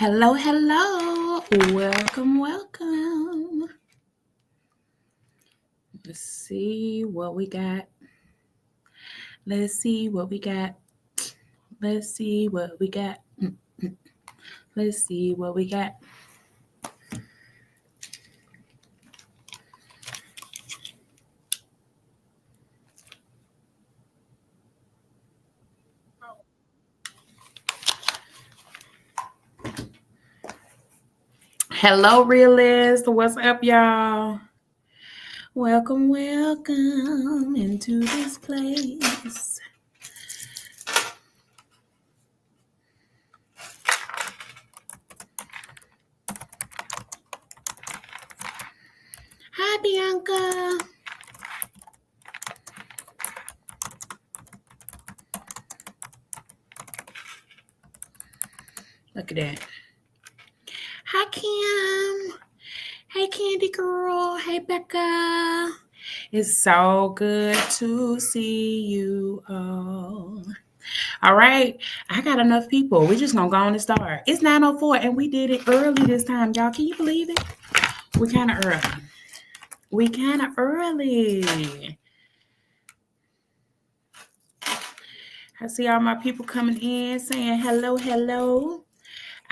Hello, hello. Welcome, welcome. Let's see what we got. Let's see what we got. Let's see what we got. Let's see what we got. Hello, realist. What's up, y'all? Welcome, welcome into this place. Hi, Bianca. Look at that. Hi, Kim. Hey, Candy Girl. Hey, Becca. It's so good to see you all. All right. I got enough people. We're just going to go on and start. It's 9:04 and we did it early this time, y'all. Can you believe it? We kind of early. I see all my people coming in saying hello, hello.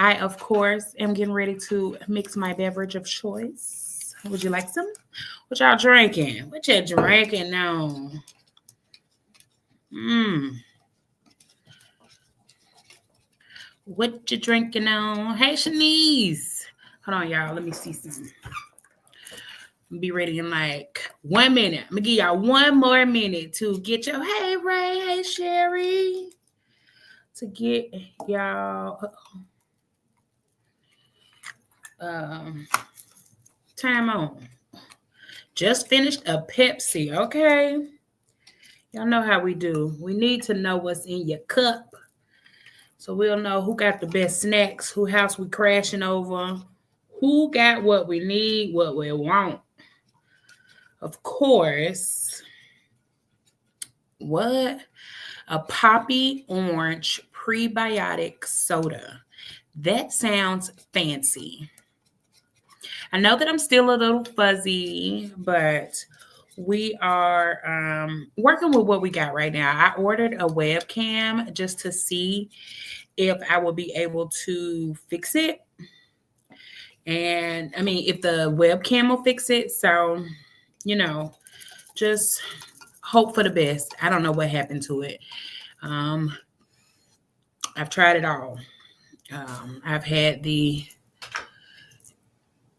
I, of course, am getting ready to mix my beverage of choice. Would you like some? What y'all drinking? What you drinking now? What you drinking on? Hey, Shanice. Hold on, y'all. Let me see something. Be ready in like 1 minute. I'm going to give y'all 1 more minute to get your, hey, Ray, hey, Sherry, to get y'all time on. Just finished a Pepsi, okay? Y'all know how we do. We need to know what's in your cup so we'll know who got the best snacks, who house we crashing over, who got what we need, what we want. Of course, what? A poppy orange prebiotic soda. That sounds fancy. I know that I'm still a little fuzzy, but we are working with what we got right now. I ordered a webcam just to see if I will be able to fix it. And I mean, if the webcam will fix it. So, just hope for the best. I don't know what happened to it. I've tried it all. I've had the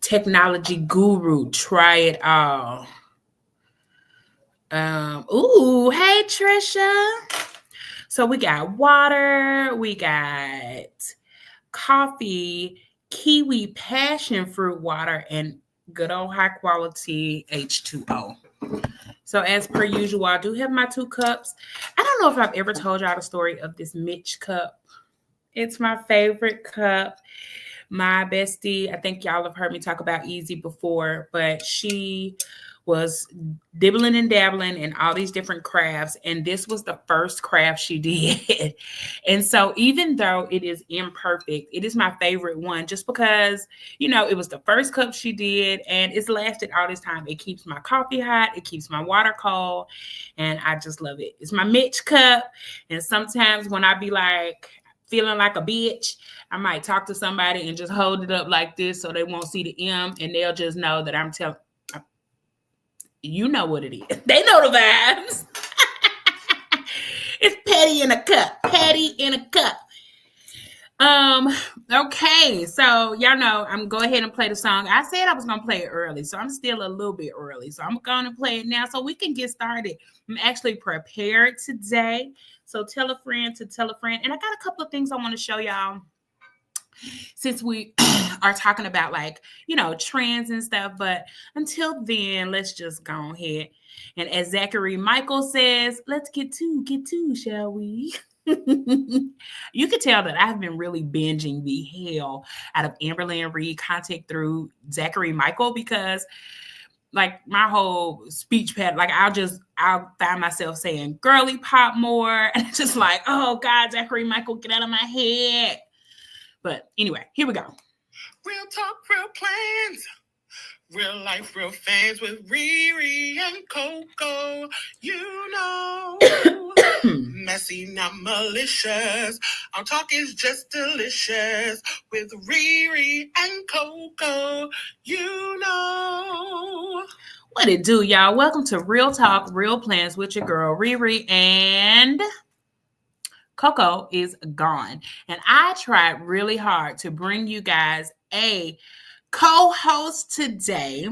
technology guru try it all. Ooh, hey Trisha. So we got water, we got coffee, kiwi passion fruit water, and good old high quality H2O. So as per usual, I do have my 2 cups. I don't know if I've ever told y'all the story of this Mitch cup. It's my favorite cup. My bestie, I think y'all have heard me talk about Easy before, but she was dibbling and dabbling in all these different crafts, and this was the first craft she did. And so even though it is imperfect, it is my favorite one just because, it was the first cup she did, and it's lasted all this time. It keeps my coffee hot, it keeps my water cold, and I just love it. It's my Mitch cup, and sometimes when I be like feeling like a bitch, I might talk to somebody and just hold it up like this so they won't see the M, and they'll just know that I'm telling. You know what it is. They know the vibes. It's Patty in a cup. Patty in a cup. Okay, so y'all know I'm going to go ahead and play the song. I said I was going to play it early, so I'm still a little bit early. So I'm going to play it now so we can get started. I'm actually prepared today. So tell a friend to tell a friend. And I got a couple of things I want to show y'all since we are talking about trends and stuff. But until then, let's just go ahead. And as Zachary Michael says, let's get to, shall we? You could tell that I've been really binging the hell out of Amberlynn Reed content through Zachary Michael because like my whole speech pattern, like I'll find myself saying girly pop more. And it's just like, oh God, Zachary Michael, get out of my head. But anyway, here we go. Real talk, real plans. Real life, real fans with Riri and Coco. You know, messy, not malicious. Our talk is just delicious with Riri and Coco. You know. What it do, y'all? Welcome to Real Talk, Real Plans with your girl Riri, and Coco is gone. And I tried really hard to bring you guys a co-host today,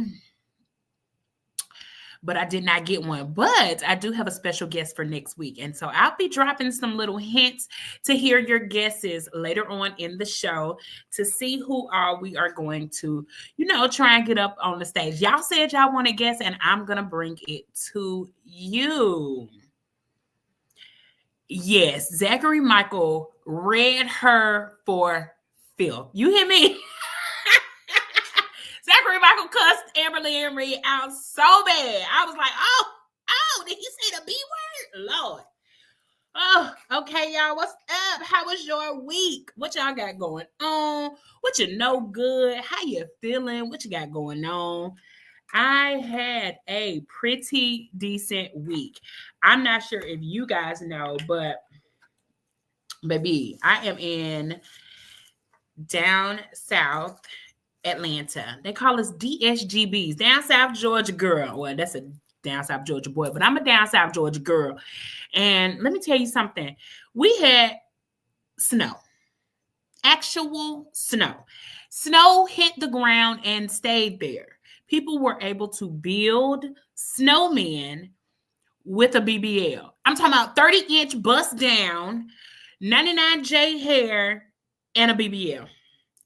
but I did not get one. But I do have a special guest for next week. And so I'll be dropping some little hints to hear your guesses later on in the show to see who all we are going to, try and get up on the stage. Y'all said y'all want to guess, and I'm going to bring it to you. Yes, Zachary Michael read her for filth. You hear me? Zachary Michael cussed Amber Lynn Reed out so bad. I was like, oh, did he say the B word? Lord. Oh, okay, y'all. What's up? How was your week? What y'all got going on? What you know good? How you feeling? What you got going on? I had a pretty decent week. I'm not sure if you guys know, but baby, I am in down south Atlanta. They call us DSGBs, down South Georgia girl. Well, that's a down South Georgia boy, but I'm a down South Georgia girl. And let me tell you something. We had snow, actual snow. Snow hit the ground and stayed there. People were able to build snowmen with a BBL. I'm talking about 30-inch bust down, 99J hair, and a BBL.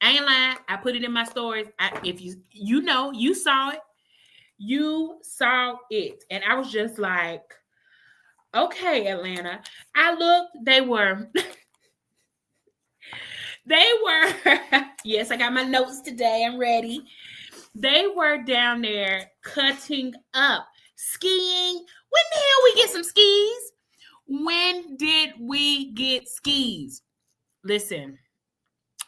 I ain't lying. I put it in my stories. If you saw it. You saw it. And I was just like, okay, Atlanta. I looked, they were, yes, I got my notes today. I'm ready. They were down there cutting up, skiing. When the hell we get some skis? When did we get skis? Listen.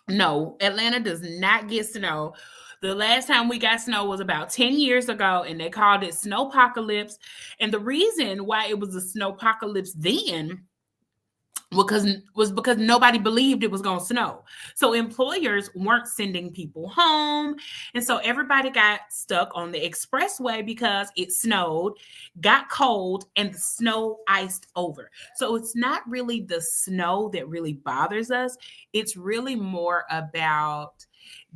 No, Atlanta does not get snow. The last time we got snow was about 10 years ago, and they called it snowpocalypse. And the reason why it was a snowpocalypse then was because nobody believed it was going to snow. So employers weren't sending people home. And so everybody got stuck on the expressway because it snowed, got cold, and the snow iced over. So it's not really the snow that really bothers us. It's really more about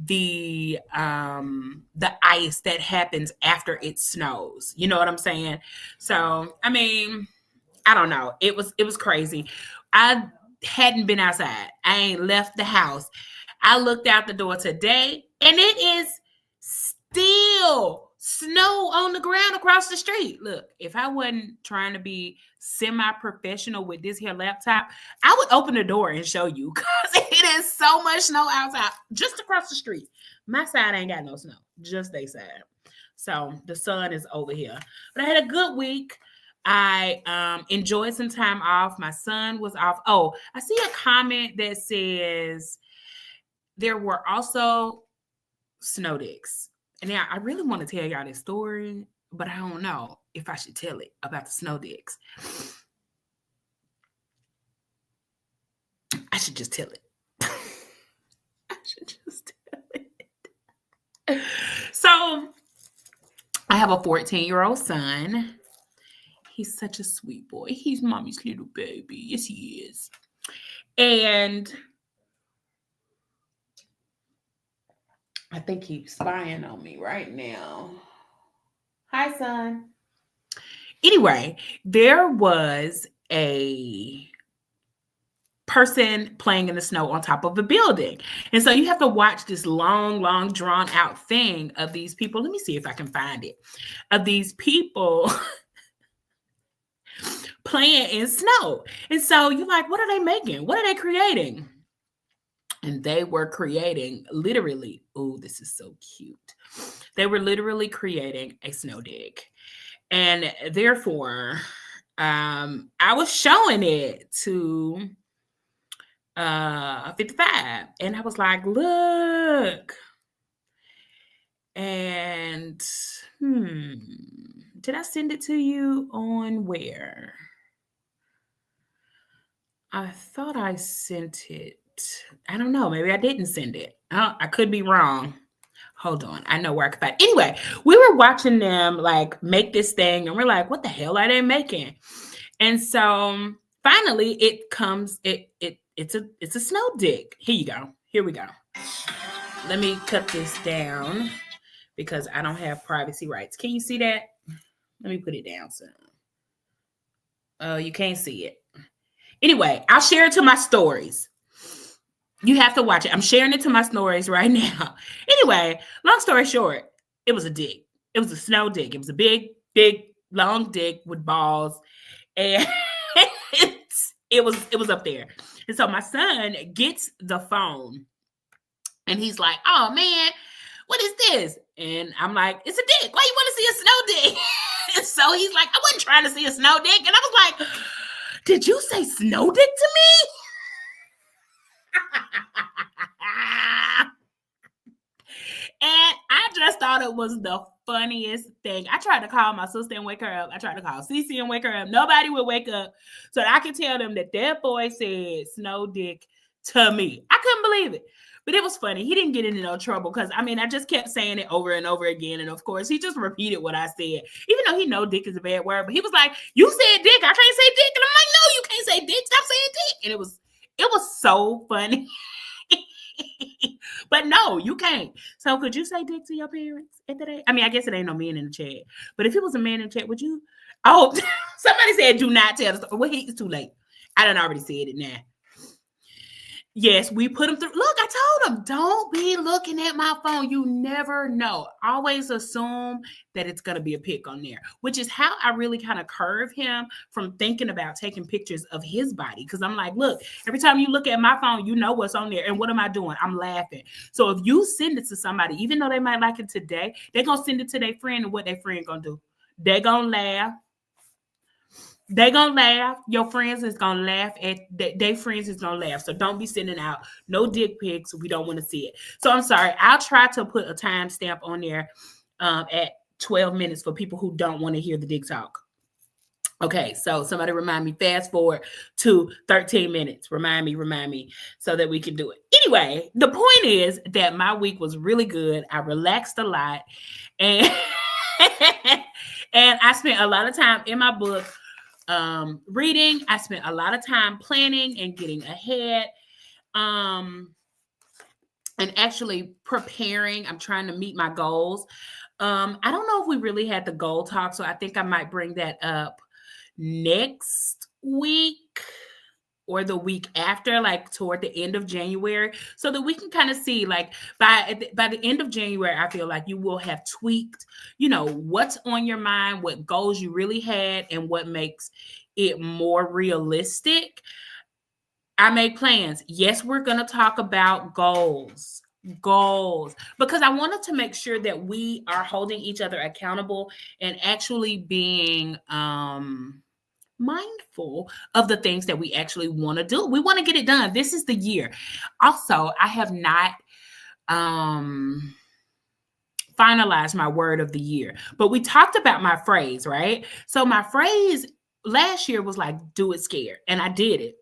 the ice that happens after it snows. You know what I'm saying? So, I mean, I don't know. It was crazy. I hadn't been outside. I ain't left the house. I looked out the door today, and it is still snow on the ground across the street. Look, if I wasn't trying to be semi-professional with this here laptop, I would open the door and show you, because it is so much snow outside just across the street. My side ain't got no snow, just they side. So the sun is over here. But I had a good week. I enjoyed some time off. My son was off. Oh, I see a comment that says there were also snow dicks. And now I really want to tell y'all this story, but I don't know if I should tell it about the snow dicks. I should just tell it. I should just tell it. So I have a 14-year-old son. He's such a sweet boy. He's mommy's little baby. Yes, he is. And I think he's spying on me right now. Hi, son. Anyway, there was a person playing in the snow on top of a building. And so you have to watch this long, drawn out thing of these people. Let me see if I can find it. Of these people playing in snow. And so you're like, what are they making? What are they creating? And they were creating literally, oh, this is so cute. They were literally creating a snow dig. And therefore, I was showing it to 55. And I was like, look. And did I send it to you on where? I thought I sent it. I don't know. Maybe I didn't send it. I could be wrong. Hold on. I know where I could find it. Anyway, we were watching them like make this thing, and we're like, what the hell are they making? And so finally it comes, it's a snow dick. Here you go. Here we go. Let me cut this down because I don't have privacy rights. Can you see that? Let me put it down some. Oh, you can't see it. Anyway, I'll share it to my stories. You have to watch it. I'm sharing it to my stories right now. Anyway, long story short, it was a dick. It was a snow dick. It was a big, long dick with balls. And it was up there. And so my son gets the phone and he's like, oh man, what is this? And I'm like, it's a dick. Why you want to see a snow dick? And so he's like, I wasn't trying to see a snow dick. And I was like, did you say snow dick to me? And I just thought it was the funniest thing. I tried to call my sister and wake her up. I tried to call Cece and wake her up. Nobody would wake up so that I could tell them that their boy said snow dick to me. I couldn't believe it. But it was funny. He didn't get into no trouble because, I mean, I just kept saying it over and over again. And, of course, he just repeated what I said, even though he know dick is a bad word. But he was like, you said dick. I can't say dick. And I'm like, no, you can't say dick. Stop saying dick. And it was so funny. But no, you can't. So could you say dick to your parents at that age? I mean, I guess it ain't no man in the chat. But if it was a man in the chat, would you? Oh, somebody said do not tell the story. Well, it's too late. I done already said it now. Yes, we put them through. Look, I told him, don't be looking at my phone. You never know. Always assume that it's going to be a pic on there, which is how I really kind of curve him from thinking about taking pictures of his body. Because I'm like, look, every time you look at my phone, you know what's on there. And what am I doing? I'm laughing. So if you send it to somebody, even though they might like it today, they're going to send it to their friend. And what their friend going to do? They're going to laugh. They gonna laugh. Your friends is gonna laugh at their friends is gonna laugh. So don't be sending out no dick pics. We don't want to see it. So I'm sorry. I'll try to put a timestamp on there at 12 minutes for people who don't want to hear the dick talk. Okay, so somebody remind me, fast forward to 13 minutes. Remind me so that we can do it. Anyway, the point is that my week was really good. I relaxed a lot and and I spent a lot of time in my book reading. I spent a lot of time planning and getting ahead and actually preparing. I'm trying to meet my goals. I don't know if we really had the goal talk, so I think I might bring that up next week or the week after, like toward the end of January, so that we can kind of see, like by the end of January, I feel like you will have tweaked, what's on your mind, what goals you really had, and what makes it more realistic. I made plans. Yes, we're going to talk about goals, because I wanted to make sure that we are holding each other accountable and actually being, mindful of the things that we actually want to do. We want to get it done. This is the year. Also, I have not finalized my word of the year, but we talked about my phrase, right? So my phrase last year was like, do it scared. And I did it.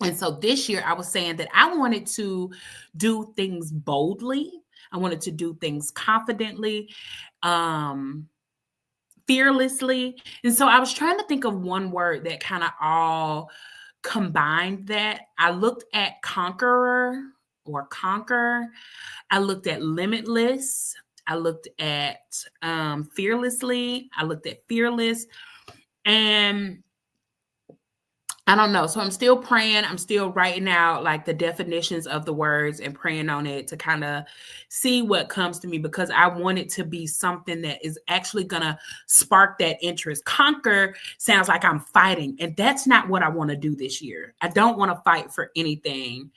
And so this year I was saying that I wanted to do things boldly. I wanted to do things confidently, fearlessly. And so I was trying to think of one word that kind of all combined that. I looked at conqueror or conquer. I looked at limitless. I looked at fearlessly. I looked at fearless. And I don't know. So I'm still praying. I'm still writing out like the definitions of the words and praying on it to kind of see what comes to me, because I want it to be something that is actually going to spark that interest. Conquer sounds like I'm fighting, and that's not what I want to do this year. I don't want to fight for anything.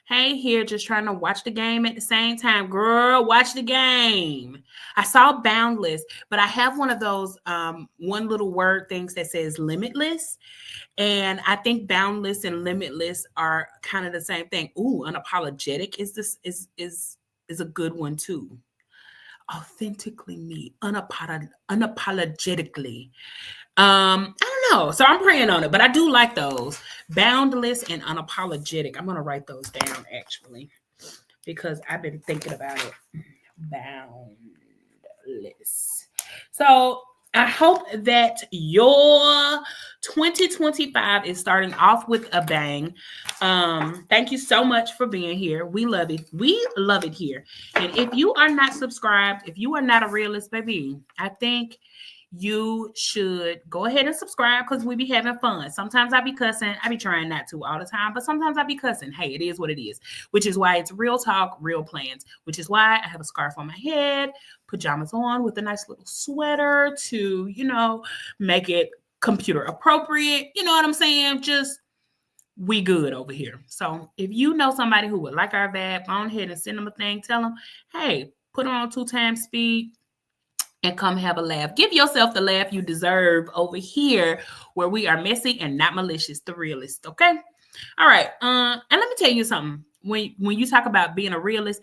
Hey, here, just trying to watch the game at the same time. Girl, watch the game. I saw Boundless, but I have one of those one little word things that says limitless. And I think boundless and limitless are kind of the same thing. Ooh, unapologetic is a good one too. Authentically me, unapologetically. I don't know. So I'm praying on it, but I do like those. Boundless and unapologetic. I'm gonna write those down actually because I've been thinking about it. Boundless. So I hope that your 2025 is starting off with a bang. Thank you so much for being here. We love it. We love it here. And if you are not subscribed, if you are not a realist, baby, I think you should go ahead and subscribe because we be having fun. Sometimes I be cussing. I be trying not to all the time, but sometimes I be cussing. Hey, it is what it is, which is why it's real talk, real plans, which is why I have a scarf on my head, pajamas on with a nice little sweater to, make it computer appropriate. You know what I'm saying? Just we good over here. So if you know somebody who would like our vibe, go ahead and send them a thing. Tell them, hey, put on 2x speed and come have a laugh. Give yourself the laugh you deserve over here where we are messy and not malicious, the realist, okay? All right. And let me tell you something. When you talk about being a realist,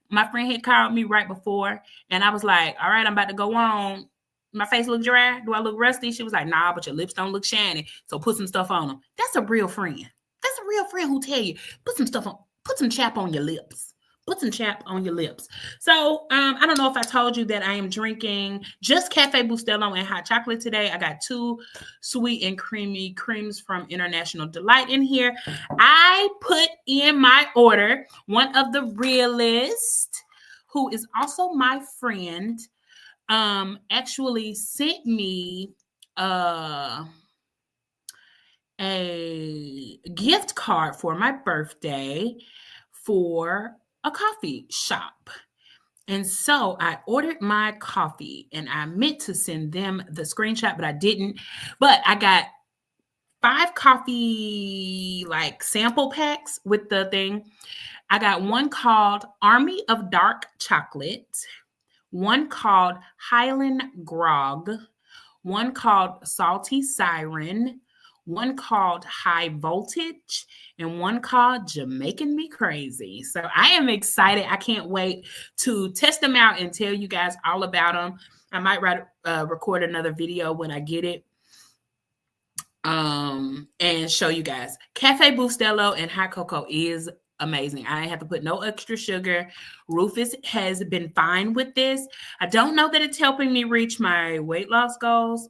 my friend had called me right before, and I was like, all right, I'm about to go on. My face look dry. Do I look rusty? She was like, nah, but your lips don't look shiny. So put some stuff on them. That's a real friend. That's a real friend who tell you, put some stuff on, put some chap on your lips. Put some chap on your lips. So I don't know if I told you that I am drinking just Cafe Bustelo and hot chocolate today. I got 2 sweet and creamy creams from International Delight in here. I put in my order one of the realists, who is also my friend, actually sent me a gift card for my birthday for a coffee shop. And so I ordered my coffee and I meant to send them the screenshot, but I didn't. But I got 5 coffee like sample packs with the thing. I got one called Army of Dark Chocolate, one called Highland Grog, one called Salty Siren, one called High Voltage, and one called Jamaican Me Crazy. So I am excited. I can't wait to test them out and tell you guys all about them. I might record another video when I get it and show you guys. Cafe Bustelo and hot cocoa is amazing. I have to put no extra sugar. Rufus has been fine with this. I don't know that it's helping me reach my weight loss goals.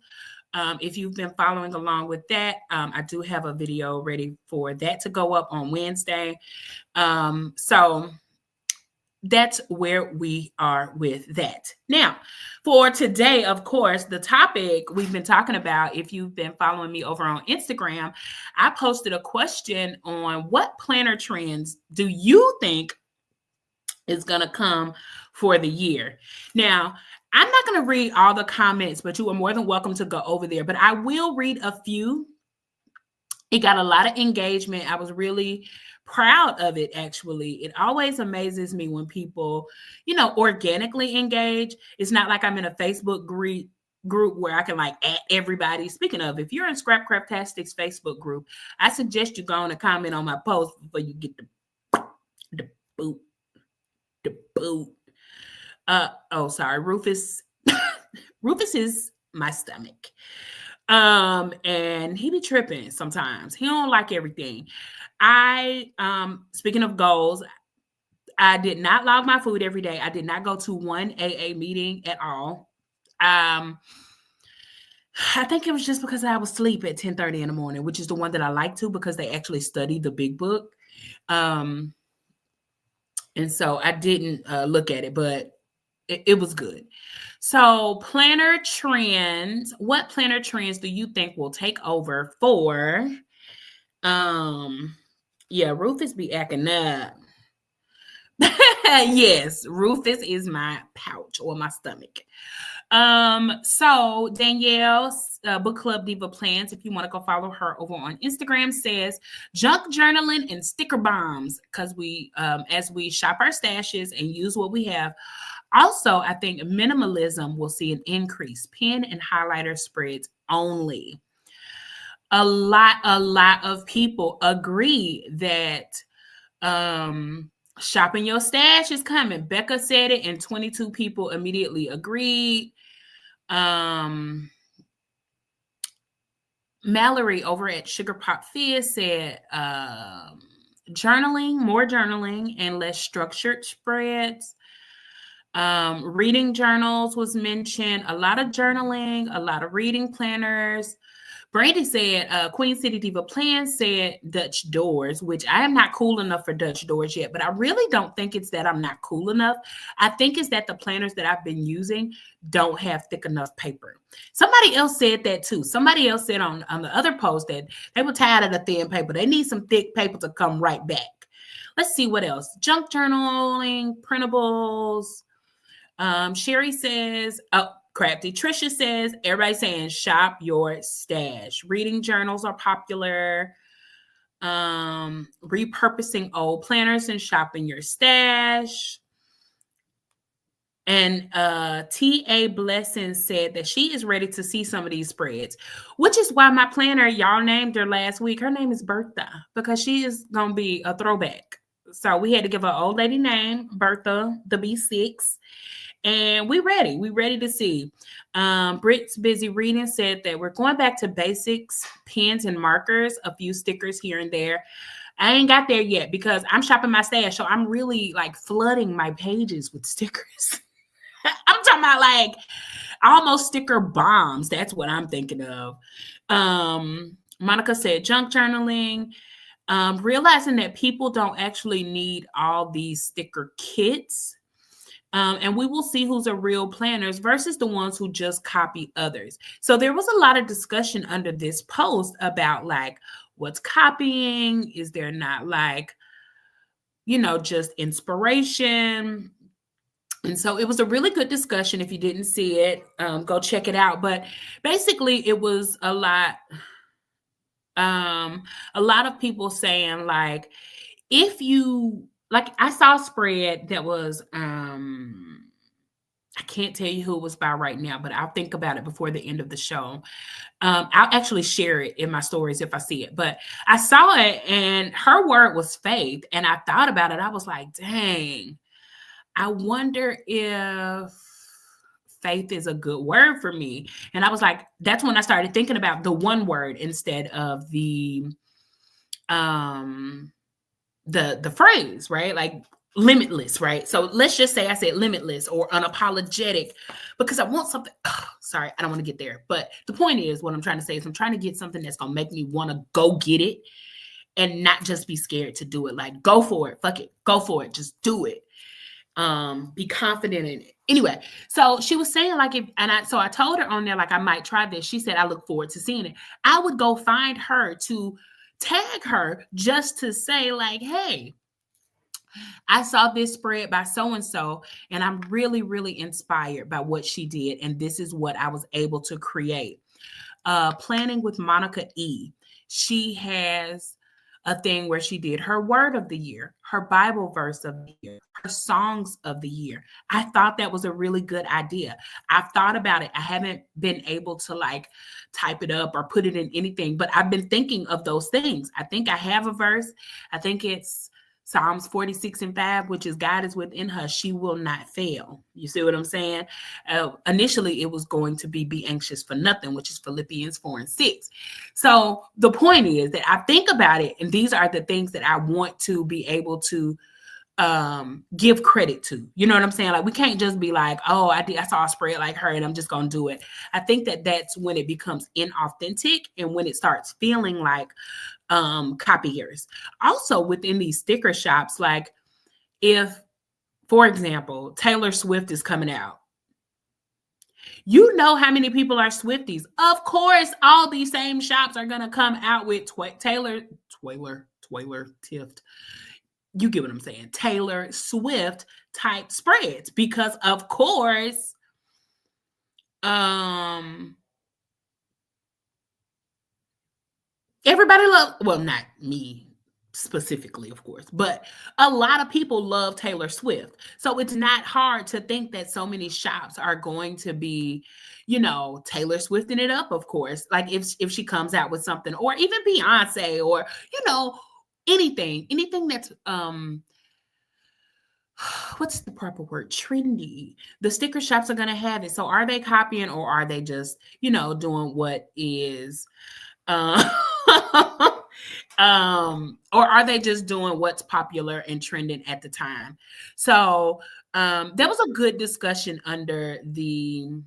If you've been following along with that, I do have a video ready for that to go up on Wednesday. So that's where we are with that. Now, for today, of course, the topic we've been talking about, if you've been following me over on Instagram, I posted a question on what planner trends do you think is going to come for the year. Now, I'm not going to read all the comments, but you are more than welcome to go over there. But I will read a few. It got a lot of engagement. I was really proud of it, actually. It always amazes me when people, organically engage. It's not like I'm in a Facebook group where I can like add everybody. Speaking of, if you're in Scrap Craftastic's Facebook group, I suggest you go on and comment on my post before you get the boot. Sorry, Rufus. Rufus is my stomach. And he be tripping sometimes. He don't like everything. Speaking of goals, I did not log my food every day. I did not go to one AA meeting at all. I think it was just because I was asleep at 10:30 in the morning, which is the one that I like to because they actually study the big book. And so I didn't look at it, but it was good. So planner trends, what planner trends do you think will take over for, Rufus be acting up. Yes, Rufus is my pouch or my stomach. So Danielle's Book Club Diva Plans, if you want to go follow her over on Instagram, says junk journaling and sticker bombs because we, as we shop our stashes and use what we have. Also, I think minimalism will see an increase. Pen and highlighter spreads only. A lot of people agree that shopping your stash is coming. Becca said it, and 22 people immediately agreed. Mallory over at Sugar Pop Fizz said journaling, more journaling, and less structured spreads. Reading journals was mentioned. A lot of journaling, a lot of reading planners. Brady said, Queen City Diva Plan said Dutch doors, which I am not cool enough for Dutch doors yet, but I really don't think it's that I'm not cool enough. I think it's that the planners that I've been using don't have thick enough paper. Somebody else said that too. Somebody else said on the other post that they were tired of the thin paper. They need some thick paper to come right back. Let's see what else. Junk journaling, printables. Sherry says, Crafty Trisha says, everybody saying shop your stash. Reading journals are popular. Repurposing old planners and shopping your stash. And T.A. Blessing said that she is ready to see some of these spreads, which is why my planner, y'all named her last week. Her name is Bertha because she is going to be a throwback. So we had to give her old lady name, Bertha, the B6. And we ready to see. Britt's busy reading said that we're going back to basics, pens and markers, a few stickers here and there. I ain't got there yet because I'm shopping my stash. So I'm really like flooding my pages with stickers. I'm talking about like almost sticker bombs. That's what I'm thinking of. Monica said junk journaling. Realizing that people don't actually need all these sticker kits. And we will see who's a real planners versus the ones who just copy others. So there was a lot of discussion under this post about like what's copying. Is there not like, just inspiration? And so it was a really good discussion. If you didn't see it, go check it out. But basically it was a lot of people saying like, if you, like I saw a spread that was, I can't tell you who it was by right now, but I'll think about it before the end of the show. I'll actually share it in my stories if I see it. But I saw it and her word was faith. And I thought about it. I was like, dang, I wonder if faith is a good word for me. And I was like, that's when I started thinking about the one word instead of the phrase, right? Like limitless, right? So let's just say I said limitless or unapologetic because I want something. Sorry, I don't want to get there. But the point is, what I'm trying to say is I'm trying to get something that's going to make me want to go get it and not just be scared to do it. Like, go for it. Fuck it. Go for it. Just do it. Be confident in it. Anyway, so she was saying like, so I told her on there, like, I might try this. She said, I look forward to seeing it. I would go find her to tag her just to say like, hey, I saw this spread by so-and-so, and I'm really, really inspired by what she did. And this is what I was able to create. Planning with Monica E. She has a thing where she did her word of the year, her Bible verse of the year, her songs of the year. I thought that was a really good idea. I've thought about it. I haven't been able to like type it up or put it in anything, but I've been thinking of those things. I think I have a verse. I think it's Psalms 46:5, which is God is within her. She will not fail. You see what I'm saying? Initially, it was going to be anxious for nothing, which is Philippians 4:6. So the point is that I think about it, and these are the things that I want to be able to give credit to. You know what I'm saying? Like, we can't just be like, oh, I saw a spread like her and I'm just going to do it. I think that that's when it becomes inauthentic and when it starts feeling like copiers. Also within these sticker shops, like if, for example, Taylor Swift is coming out, you know how many people are Swifties. Of course, all these same shops are going to come out with Taylor Swift. You get what I'm saying? Taylor Swift type spreads, because of course Everybody love, well, not me specifically, of course, but a lot of people love Taylor Swift. So it's not hard to think that so many shops are going to be, Taylor Swifting it up, of course. Like if she comes out with something, or even Beyonce, or anything that's what's the proper word? Trendy. The sticker shops are going to have it. So are they copying, or are they just, doing what is uh, or are they just doing what's popular and trending at the time? So that was a good discussion under the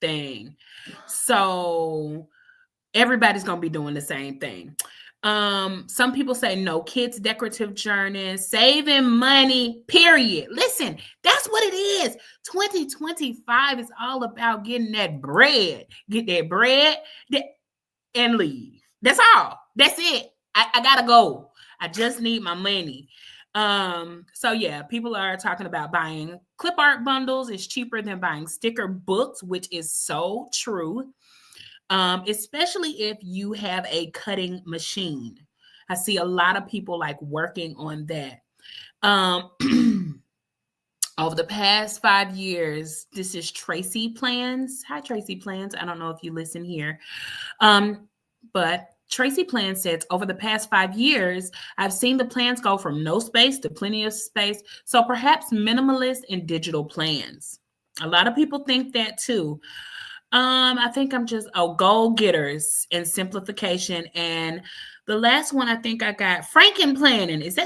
thing. So everybody's gonna be doing the same thing. Some people say no kids decorative journeys, saving money, period. Listen, that's what it is. 2025 is all about getting that bread. Get that bread and leave. That's all. That's it. I gotta go. I just need my money. So yeah, people are talking about buying clip art bundles is cheaper than buying sticker books, which is so true. Especially if you have a cutting machine. I see a lot of people like working on that. Over the past 5 years, this is Tracy Plans. Hi, Tracy Plans. I don't know if you listen here. But Tracy Plan says, over the past 5 years, I've seen the plans go from no space to plenty of space. So perhaps minimalist and digital plans. A lot of people think that too. I think I'm just goal getters and simplification. And the last one I think I got Franken planning. Is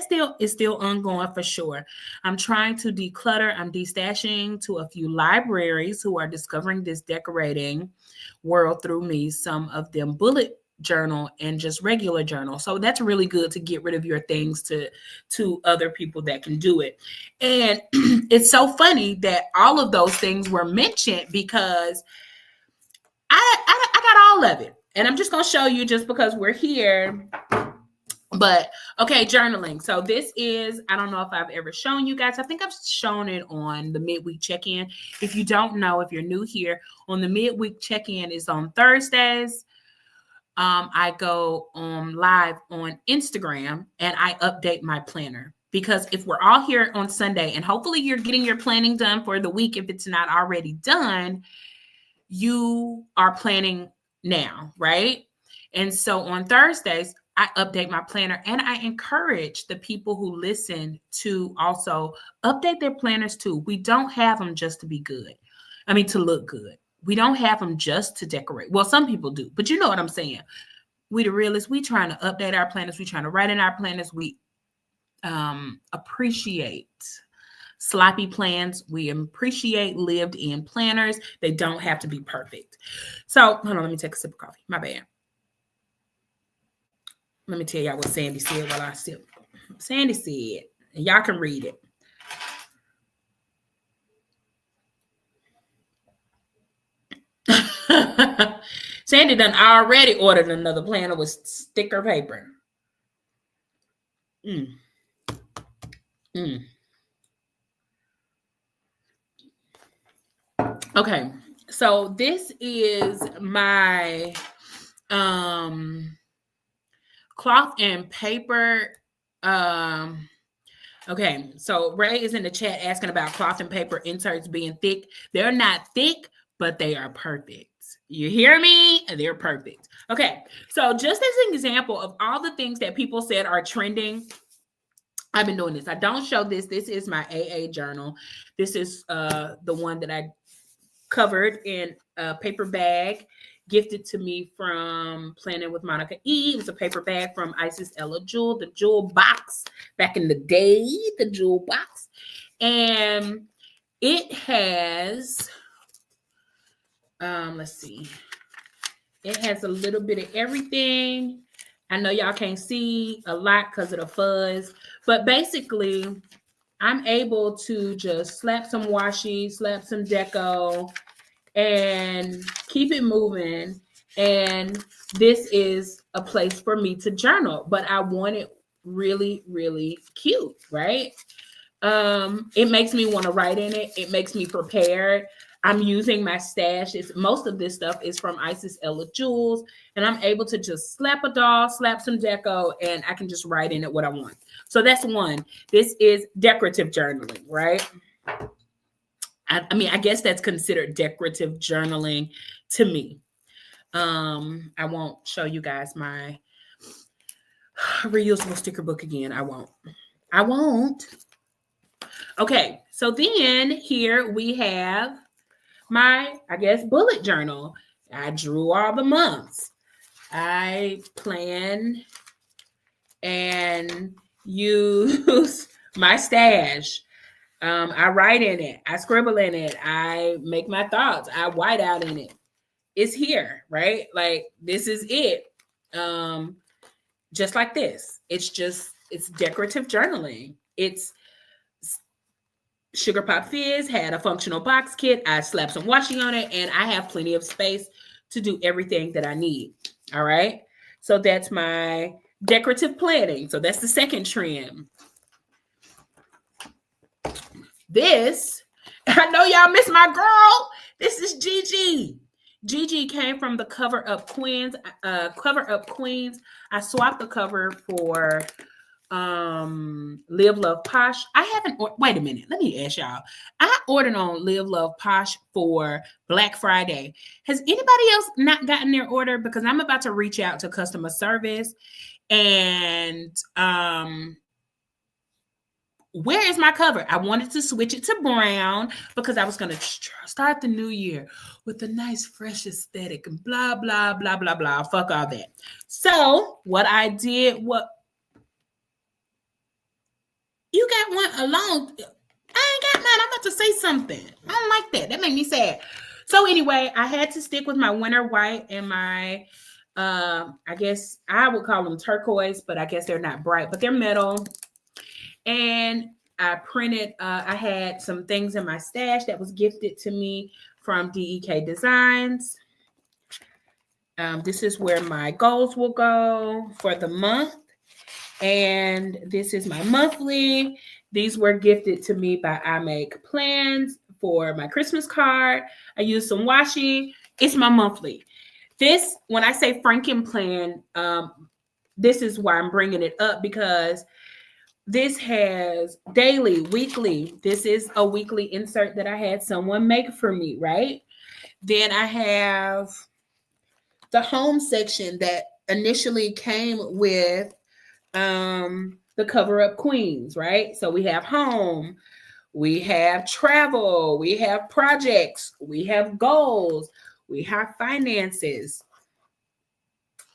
still ongoing for sure. I'm trying to declutter. I'm destashing to a few libraries who are discovering this decorating world through me. Some of them bullet journal and just regular journal. So that's really good to get rid of your things to other people that can do it. And it's so funny that all of those things were mentioned because I got all of it. And I'm just going to show you just because we're here. But okay, journaling. So this is, I don't know if I've ever shown you guys. I think I've shown it on the midweek check-in. If you don't know, if you're new here, on the midweek check-in is on Thursdays. I go live on Instagram and I update my planner. Because if we're all here on Sunday, and hopefully you're getting your planning done for the week if it's not already done, you are planning now, right? And so on Thursdays, I update my planner, and I encourage the people who listen to also update their planners too. We don't have them just to be good. I mean, to look good. We don't have them just to decorate. Well, some people do, but you know what I'm saying. We the realists, we trying to update our planners. We trying to write in our planners. We appreciate sloppy plans. We appreciate lived in planners. They don't have to be perfect. So hold on, let me take a sip of coffee. My bad. Let me tell y'all what Sandy said while I sip. Sandy said, and y'all can read it. Sandy done already ordered another planner with sticker paper. Okay, so this is my cloth and paper. Okay, so Ray is in the chat asking about cloth and paper inserts being thick. They're not thick, but they are perfect. You hear me? They're perfect. Okay, so just as an example of all the things that people said are trending, I've been doing this. I don't show this. This is my AA journal. This is the one that I covered in a paper bag, gifted to me from Planning with Monica E. It was a paper bag from Isis Ella Jewel, the jewel box back in the day, the jewel box. And it has, let's see, it has a little bit of everything. I know y'all can't see a lot because of the fuzz, but basically I'm able to just slap some washi, slap some deco, and keep it moving. And this is a place for me to journal, but I want it really, really cute, right? It makes me want to write in it. It makes me prepared. I'm using my stash. Most of this stuff is from Isis Ella Jewels, and I'm able to just slap a doll, slap some deco, and I can just write in it what I want. So that's one. This is decorative journaling, right? I mean, I guess that's considered decorative journaling to me. I won't show you guys my reusable sticker book again. I won't. Okay, so then here we have my, I guess, bullet journal. I drew all the months. I plan and use my stash. I write in it. I scribble in it. I make my thoughts. I white out in it. It's here, right? Like this is it. Just like this. It's decorative journaling. It's Sugar Pop Fizz had a functional box kit. I slapped some washi on it, and I have plenty of space to do everything that I need. All right. So that's my decorative planning. So that's the second trend. This, I know y'all miss my girl. This is Gigi. Gigi came from the Cover Up Queens. I swapped the cover for Live Love Posh. I haven't wait a minute, let me ask y'all. I ordered on Live Love Posh for Black Friday. Has anybody else not gotten their order? Because I'm about to reach out to customer service and where is my cover? I wanted to switch it to brown because I was going to start the new year with a nice fresh aesthetic and blah blah blah blah blah. Fuck all that. So what I did, you got one alone. I ain't got mine. I'm about to say something. I don't like that. That made me sad. So anyway, I had to stick with my winter white and my, I guess I would call them turquoise, but I guess they're not bright, but they're metal. And I printed, I had some things in my stash that was gifted to me from DEK Designs. This is where my goals will go for the month. And this is my monthly. These were gifted to me by I Make Plans for my Christmas card. I used some washi. It's my monthly. This, when I say Franken Plan, this is why I'm bringing it up, because this has daily, weekly. This is a weekly insert that I had someone make for me, right? Then I have the home section that initially came with the Cover Up Queens, right? So we have home, we have travel, we have projects, we have goals, we have finances.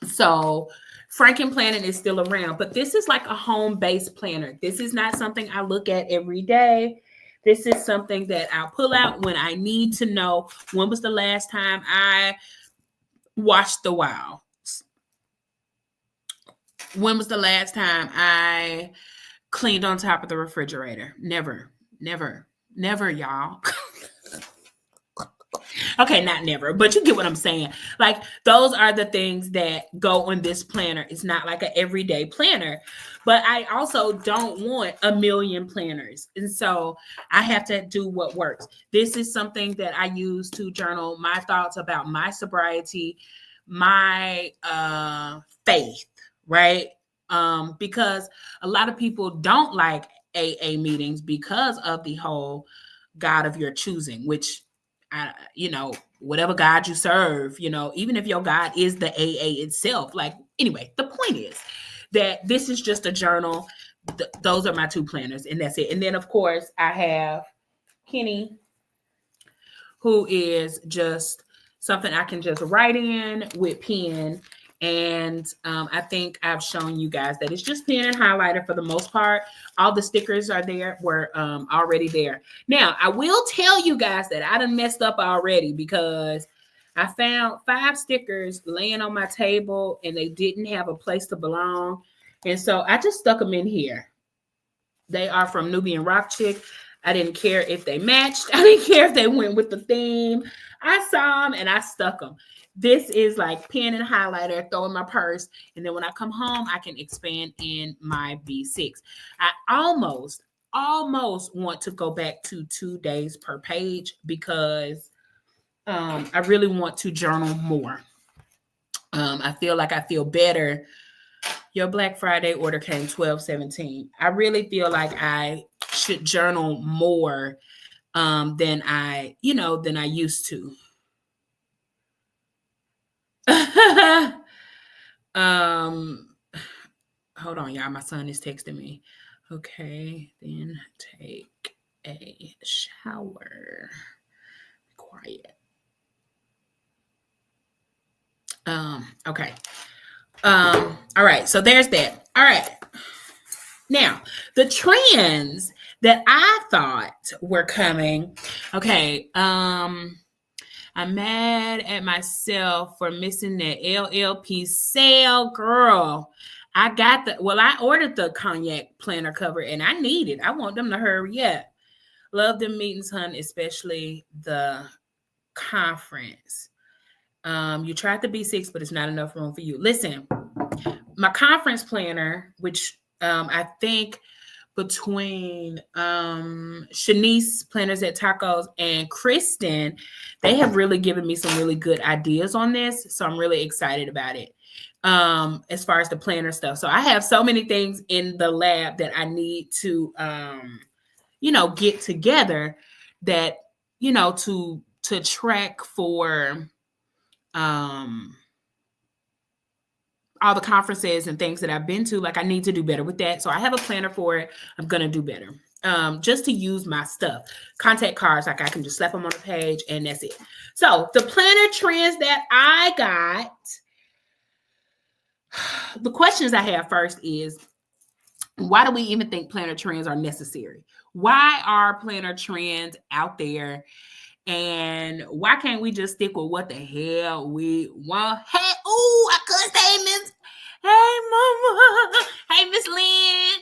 So Franken Planning is still around, but this is like a home-based planner. This is not something I look at every day. This is something that I'll pull out when I need to know when was the last time I watched The Wild. When was the last time I cleaned on top of the refrigerator? Never, y'all. Okay, not never, but you get what I'm saying. Like, those are the things that go on this planner. It's not like an everyday planner, but I also don't want a million planners. And so I have to do what works. This is something that I use to journal my thoughts about my sobriety, my faith, right? Because a lot of people don't like AA meetings because of the whole God of your choosing, which whatever God you serve, even if your God is the AA itself. Like, anyway, the point is that this is just a journal. Those are my two planners, and that's it. And then, of course, I have Kenny, who is just something I can just write in with pen. And I think I've shown you guys that it's just pen and highlighter for the most part. All the stickers were already there. Now, I will tell you guys that I done messed up already because I found 5 stickers laying on my table and they didn't have a place to belong. And so I just stuck them in here. They are from Nubian Rock Chick. I didn't care if they matched. I didn't care if they went with the theme. I saw them and I stuck them. This is like pen and highlighter, throw in my purse. And then when I come home, I can expand in my B6. I almost want to go back to 2 days per page because I really want to journal more. I feel like I feel better. Your Black Friday order came 12/17. I really feel like I should journal more than I used to. um Hold on, y'all. My son is texting me. Okay, then take a shower. Quiet. Okay. All right, so there's that. All right. Now, the trends that I thought were coming. Okay. I'm mad at myself for missing that LLP sale, girl. I ordered the cognac planner cover and I need it. I want them to hurry up. Love the meetings, hun, especially the conference. You tried the B6, but it's not enough room for you. Listen, my conference planner, which I think between Shanice Planners at Tacos and Kristen, they have really given me some really good ideas on this. So I'm really excited about it. As far as the planner stuff. So I have so many things in the lab that I need to get together that, to track for all the conferences and things that I've been to. Like, I need to do better with that. So I have a planner for it. I'm going to do better. Just to use my stuff. Contact cards, like I can just slap them on the page and that's it. So the planner trends that I got, the questions I have first is, why do we even think planner trends are necessary? Why are planner trends out there? And why can't we just stick with what the hell we want? Hey, I could say Miss. Hey, Mama. Hey, Miss Lynn.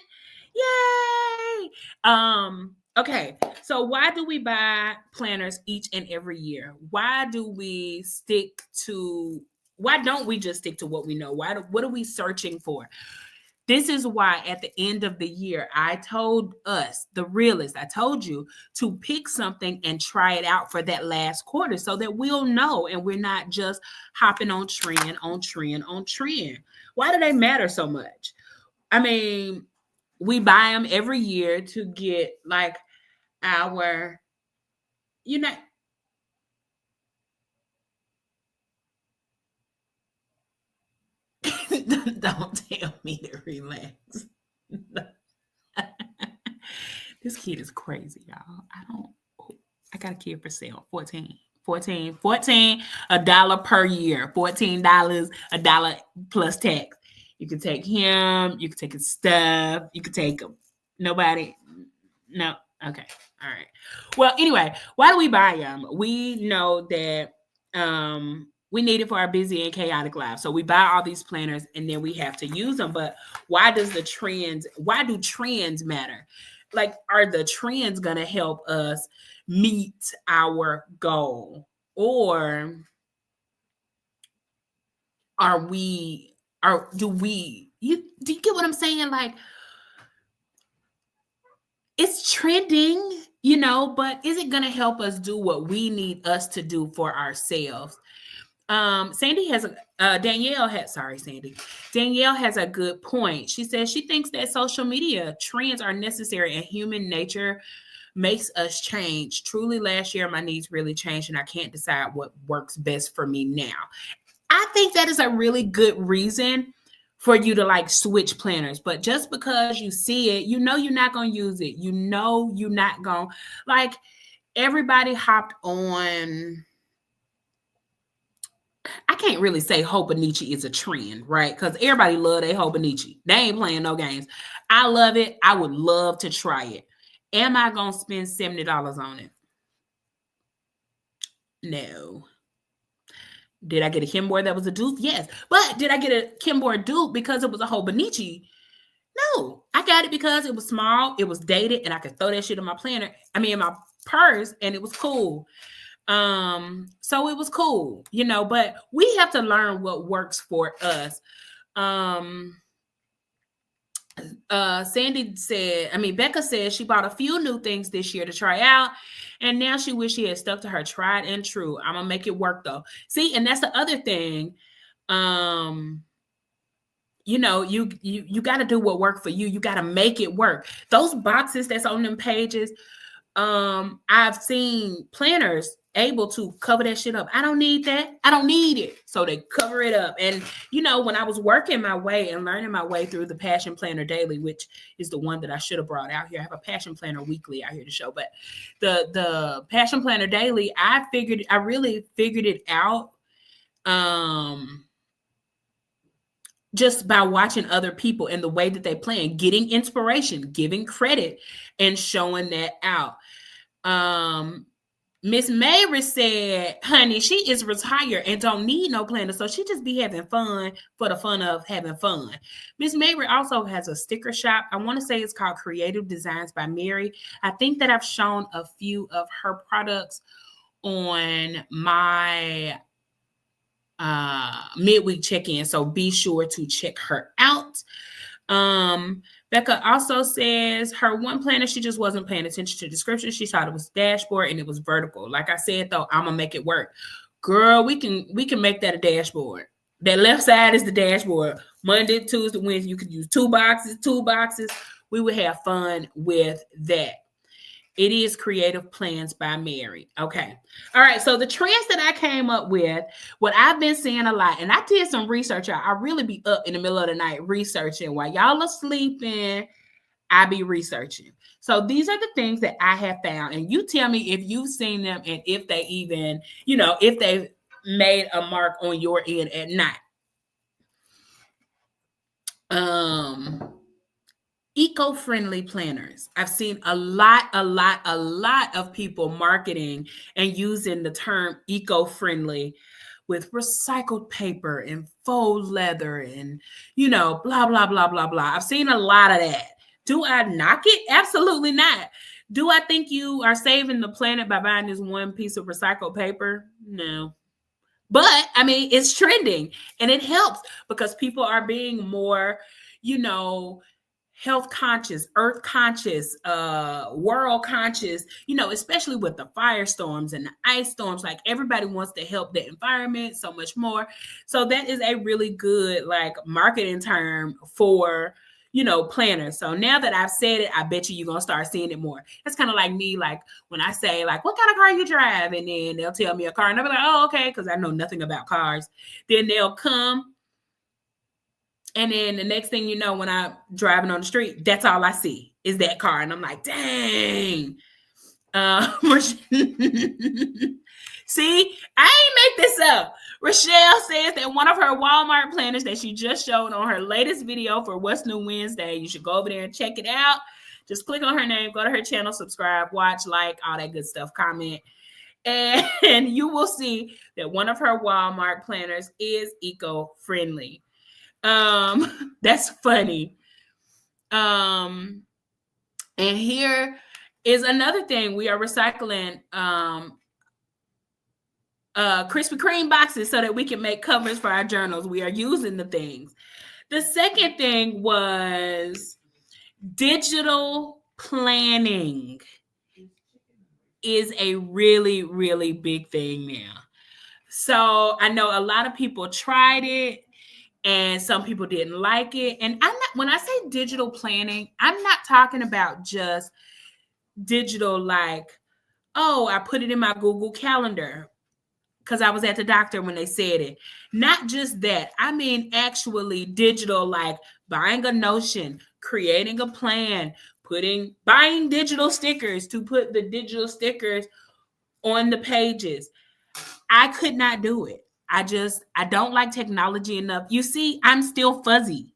Yay. Okay. So why do we buy planners each and every year? Why don't we just stick to what we know? What are we searching for? This is why at the end of the year, I told us, the realists, I told you to pick something and try it out for that last quarter so that we'll know and we're not just hopping on trend, on trend, on trend. Why do they matter so much? I mean, we buy them every year to get like our, you know, don't tell me to relax. This kid is crazy, y'all. I got a kid for sale. 14, $1 per year. $14, $1 plus tax. You can take him, you can take his stuff, you can take him. Nobody. No. Okay. All right. Well, anyway, why do we buy them? We know that we need it for our busy and chaotic lives. So we buy all these planners and then we have to use them. But why do trends matter? Like, are the trends going to help us meet our goal? Or do you get what I'm saying? Like, it's trending, but is it going to help us do what we need us to do for ourselves? Danielle has a good point. She says she thinks that social media trends are necessary and human nature makes us change. Truly, last year, my needs really changed and I can't decide what works best for me now. I think that is a really good reason for you to like switch planners. But just because you see it, you're not going to use it. You're not going to, like, everybody hopped on. I can't really say Hobonichi is a trend, right? Because everybody love their Hobonichi. They ain't playing no games. I love it. I would love to try it. Am I going to spend $70 on it? No. Did I get a Kimboard that was a dupe? Yes. But did I get a Kimboard dupe because it was a Hobonichi? No. I got it because it was small, it was dated, and I could throw that shit in my in my purse, and it was cool. So it was cool, but we have to learn what works for us. Becca said she bought a few new things this year to try out, and now she wish she had stuck to her tried and true. I'm gonna make it work though. See, and that's the other thing. Um, you got to do what worked for you. You got to make it work. Those boxes that's on them pages, I've seen planners able to cover that shit up. I don't need that. I don't need it. So they cover it up. And when I was working my way and learning my way through the Passion Planner Daily, which is the one that I should have brought out here. I have a Passion Planner Weekly out here to show, but the Passion Planner Daily, I really figured it out. Just by watching other people and the way that they plan, getting inspiration, giving credit, and showing that out. Miss Mary said, honey, she is retired and don't need no planner, so she just be having fun for the fun of having fun. Miss Mary also has a sticker shop. I want to say it's called Creative Designs by Mary. I think that I've shown a few of her products on my midweek check-in, so be sure to check her out. Becca also says her one planner, she just wasn't paying attention to the description. She thought it was dashboard and it was vertical. Like I said though, I'm gonna make it work. Girl, we can make that a dashboard. That left side is the dashboard. Monday, Tuesday, Wednesday, you could use two boxes. We would have fun with that. It is Creative Plans by Mary. Okay. All right. So the trends that I came up with, what I've been seeing a lot, and I did some research. I really be up in the middle of the night researching. While y'all are sleeping, I be researching. So these are the things that I have found. And you tell me if you've seen them and if they even, if they made a mark on your end at night. Eco-friendly planners. I've seen a lot of people marketing and using the term eco-friendly with recycled paper and faux leather and, blah, blah, blah, blah, blah. I've seen a lot of that. Do I knock it? Absolutely not. Do I think you are saving the planet by buying this one piece of recycled paper? No. But, it's trending and it helps because people are being more, health conscious, earth conscious, world conscious, especially with the firestorms and the ice storms. Like everybody wants to help the environment so much more. So that is a really good marketing term for, planners. So now that I've said it, I bet you're going to start seeing it more. It's kind of like me, when I say what kind of car you drive? And then they'll tell me a car and I'll be like, oh, okay. Cause I know nothing about cars. Then they'll come. And then the next thing you know, when I'm driving on the street, that's all I see is that car. And I'm like, dang. See, I ain't make this up. Rochelle says that one of her Walmart planners that she just showed on her latest video for What's New Wednesday, you should go over there and check it out. Just click on her name, go to her channel, subscribe, watch, all that good stuff, comment. And you will see that one of her Walmart planners is eco-friendly. That's funny. And here is another thing. We are recycling Krispy Kreme boxes so that we can make covers for our journals. We are using the things. The second thing was digital planning is a really, really big thing now. So I know a lot of people tried it. And some people didn't like it. And when I say digital planning, I'm not talking about just digital I put it in my Google Calendar because I was at the doctor when they said it. Not just that. I mean actually digital, buying a Notion, creating a plan, buying digital stickers to put the digital stickers on the pages. I could not do it. I don't like technology enough. You see, I'm still fuzzy.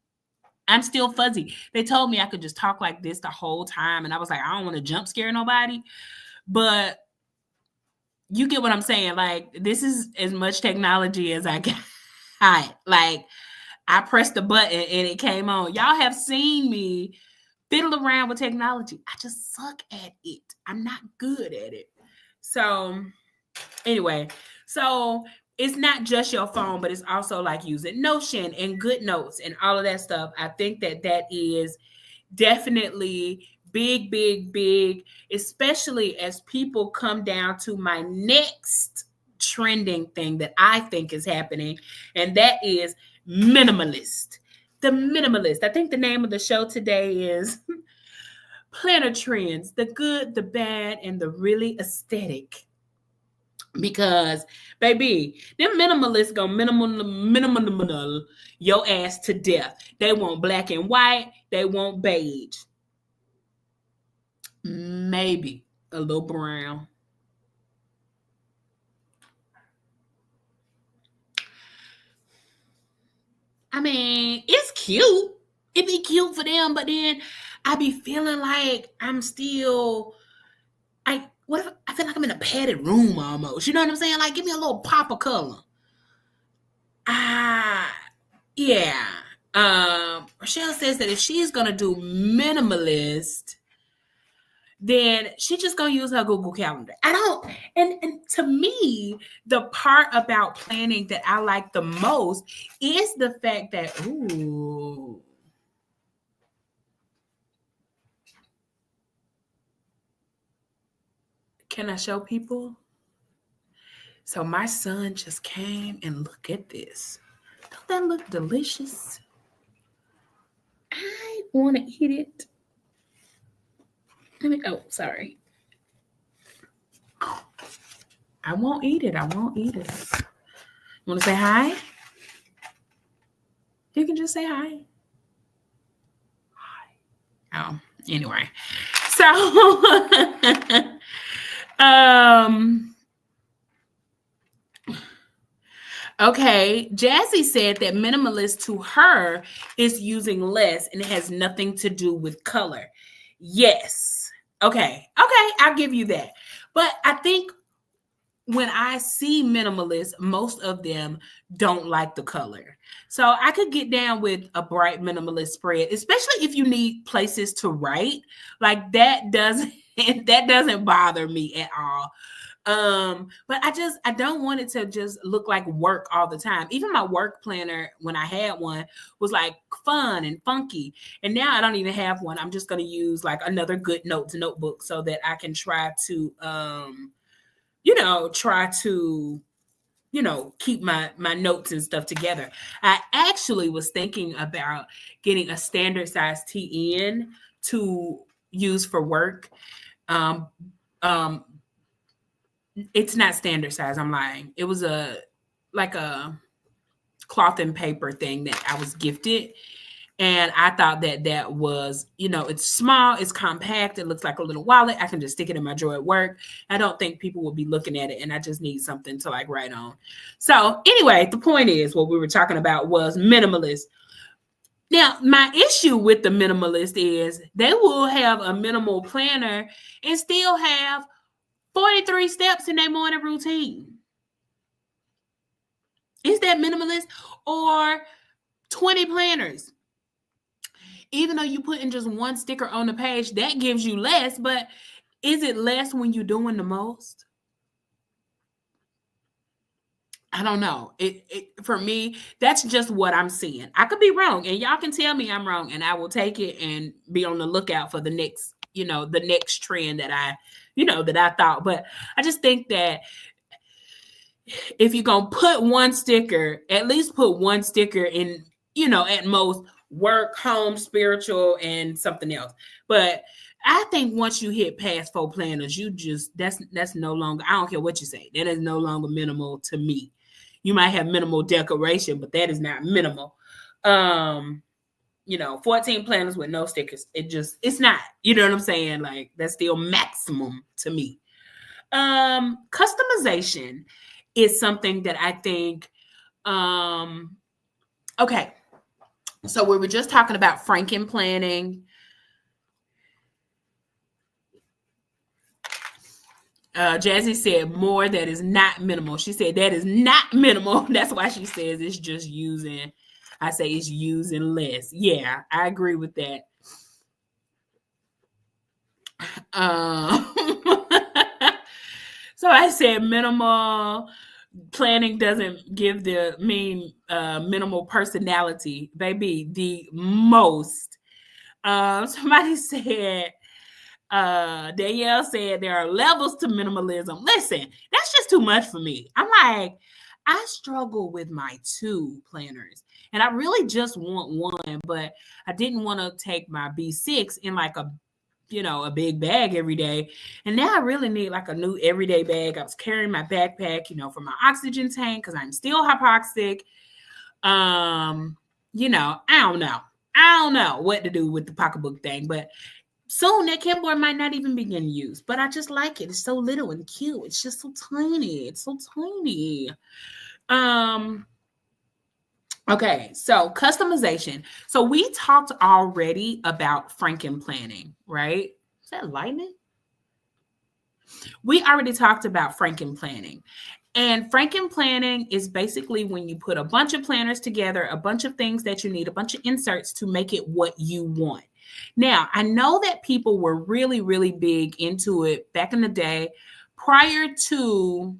They told me I could just talk like this the whole time. And I was like, I don't want to jump scare nobody. But you get what I'm saying. This is as much technology as I got. I pressed the button and it came on. Y'all have seen me fiddle around with technology. I just suck at it. I'm not good at it. So anyway, it's not just your phone, but it's also using Notion and GoodNotes and all of that stuff. I think that is definitely big, big, big, especially as people come down to my next trending thing that I think is happening, and that is minimalist. The minimalist. I think the name of the show today is Planner Trends, the good, the bad, and the really aesthetic. Because, baby, them minimalists go minimal your ass to death. They want black and white. They want beige. Maybe a little brown. I mean, it's cute. It be cute for them, but then I be feeling like I'm still. What if I feel like I'm in a padded room almost? You know what I'm saying? Like, give me a little pop of color. Ah, yeah. Rochelle says that if she's gonna do minimalist, then she's just gonna use her Google Calendar. I don't, and to me, the part about planning that I like the most is the fact that, ooh, can I show people? So my son just came and look at this. Don't that look delicious? I want to eat it. Oh, sorry. I won't eat it. I won't eat it. Want to say hi? You can just say hi. Hi. Oh, anyway. So, okay. Jazzy said that minimalist to her is using less and it has nothing to do with color. Yes. Okay. I'll give you that. But I think when I see minimalists, most of them don't like the color. So I could get down with a bright minimalist spread, especially if you need places to write. Like that doesn't bother me at all. But I don't want it to just look like work all the time. Even my work planner, when I had one, was like fun and funky. And now I don't even have one. I'm just gonna use like another Good Notes notebook so that I can try to keep my notes and stuff together. I actually was thinking about getting a standard size TN to use for work. It's not standard size. I'm lying. It was a cloth and paper thing that I was gifted. And I thought that was, it's small, it's compact, it looks like a little wallet. I can just stick it in my drawer at work. I don't think people will be looking at it, and I just need something to like write on. So anyway, the point is, what we were talking about was minimalist. Now, my issue with the minimalist is they will have a minimal planner and still have 43 steps in their morning routine. Is that minimalist? Or 20 planners? Even though you put in just one sticker on the page, that gives you less, but is it less when you're doing the most? I don't know. It for me, that's just what I'm seeing. I could be wrong, and y'all can tell me I'm wrong, and I will take it and be on the lookout for the next trend that I thought. But I just think that if you're gonna put one sticker, at least put one sticker in, at most work, home, spiritual, and something else. But I think once you hit past 4 planners, you just that's no longer, I don't care what you say, that is no longer minimal to me. You might have minimal decoration, but that is not minimal. 14 planners with no stickers, it's not, you know what I'm saying? Like, that's still maximum to me. Customization is something that I think, okay. So we were just talking about Franken planning. Jazzy said more that is not minimal. She said that is not minimal. That's why she says it's just using. I say it's using less. Yeah, I agree with that. So I said minimal planning doesn't give minimal personality, baby. The most Somebody said, Danielle said there are levels to minimalism. Listen, that's just too much for me. I'm like, I struggle with my 2 planners, and I really just want one, but I didn't want to take my B6 in like a big bag every day. And now I really need like a new everyday bag. I was carrying my backpack, for my oxygen tank because I'm still hypoxic. I don't know. I don't know what to do with the pocketbook thing, but soon that Kimboard might not even be getting used. But I just like it. It's so little and cute. It's just so tiny. It's so tiny. Okay, so customization. So we talked already about Franken planning, right? Is that lightning? We already talked about Franken planning. And Franken planning is basically when you put a bunch of planners together, a bunch of things that you need, a bunch of inserts to make it what you want. Now, I know that people were really, really big into it back in the day prior to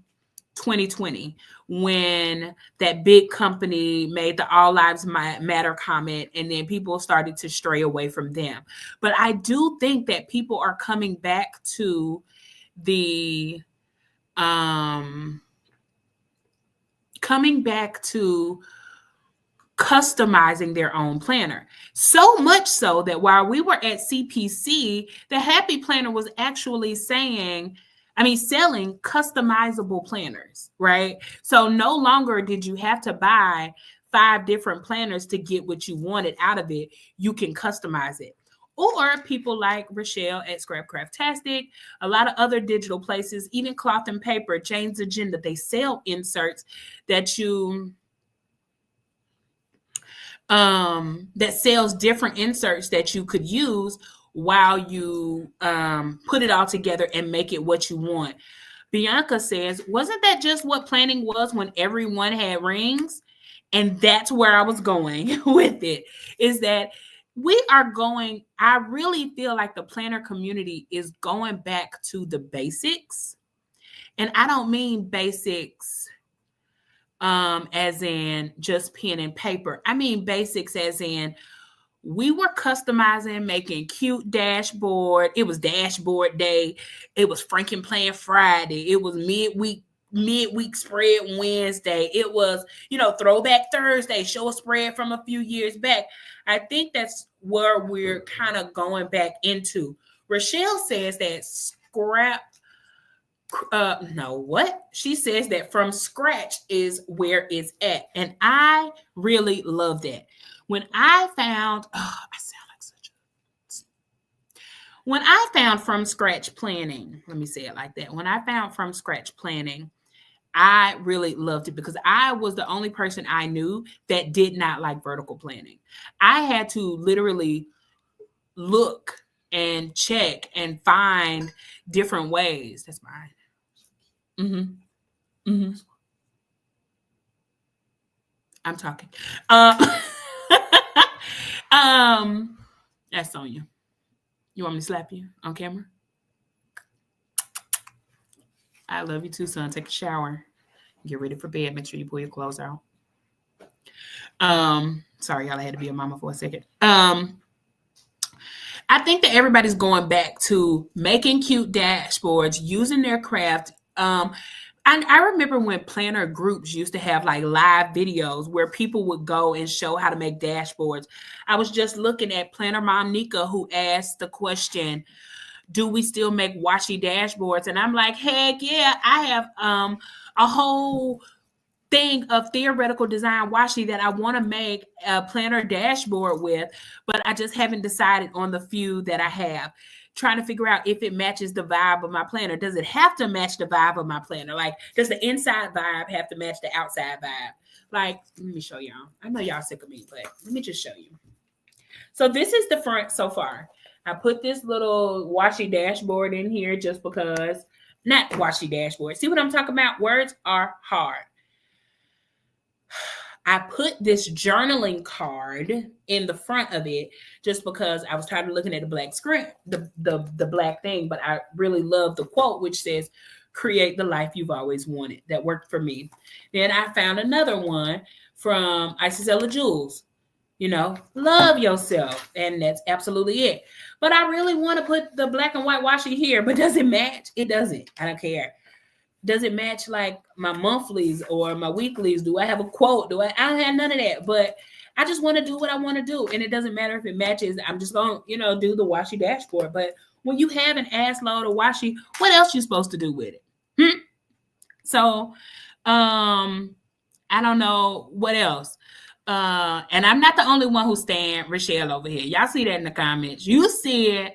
2020 when that big company made the All Lives Matter comment, and then people started to stray away from them. But I do think that people are coming back to the customizing their own planner. So much so that while we were at CPC, the Happy Planner was actually selling customizable planners, right? So no longer did you have to buy 5 different planners to get what you wanted out of it. You can customize it. Or people like Rochelle at Scrapcraftastic, a lot of other digital places, even Cloth and Paper, Jane's Agenda, they sell inserts that that sells different inserts that you could use while you put it all together and make it what you want. Bianca says, wasn't that just what planning was when everyone had rings? And that's where I was going with it, is that I really feel like the planner community is going back to the basics. And I don't mean basics as in just pen and paper. I mean basics as in we were customizing, making cute dashboard. It was dashboard day. It was Franken Plan Friday. It was midweek spread Wednesday. It was, throwback Thursday, show a spread from a few years back. I think that's where we're kind of going back into. Rochelle says that she says that from scratch is where it's at. And I really love that. When I found from scratch planning, let me say it like that. When I found from scratch planning, I really loved it because I was the only person I knew that did not like vertical planning. I had to literally look and check and find different ways. That's mine. I'm talking. That's on you. You want me to slap you on camera? I love you too, son. Take a shower. Get ready for bed. Make sure you pull your clothes out. Sorry, y'all. I had to be a mama for a second. I think that everybody's going back to making cute dashboards, using their craft. I remember when planner groups used to have like live videos where people would go and show how to make dashboards. I was just looking at Planner Mom Nika, who asked the question, do we still make washi dashboards? And I'm like, heck yeah, I have a whole thing of theoretical design washi that I want to make a planner dashboard with, but I just haven't decided on the few that I have. Trying to figure out if it matches the vibe of my planner. Does it have to match the vibe of my planner? Like, does the inside vibe have to match the outside vibe? Like, let me show y'all. I know y'all sick of me, but let me just show you. So this is the front so far. I put this little washi dashboard in here just because, not washi dashboard. See what I'm talking about? Words are hard. I put this journaling card in the front of it just because I was tired of looking at the black screen, the black thing, but I really love the quote, which says, create the life you've always wanted. That worked for me. Then I found another one from Isabella Jules. love yourself. And that's absolutely it. But I really want to put the black and white washi here, but does it match? It doesn't. I don't care. Does it match like my monthlies or my weeklies? Do I have a quote? I don't have none of that. But I just want to do what I want to do. And it doesn't matter if it matches. I'm just going to, do the washi dashboard. But when you have an ass load of washi, what else you supposed to do with it? So, I don't know what else. And I'm not the only one who's staying Rochelle over here. Y'all see that in the comments. You see it.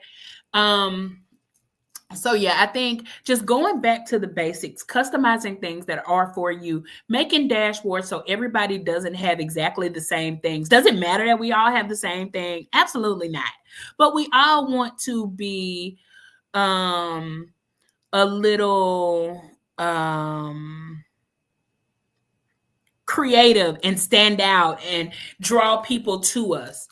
So yeah, I think just going back to the basics, customizing things that are for you, making dashboards so everybody doesn't have exactly the same things. Does it matter that we all have the same thing? Absolutely not. But we all want to be a little creative and stand out and draw people to us.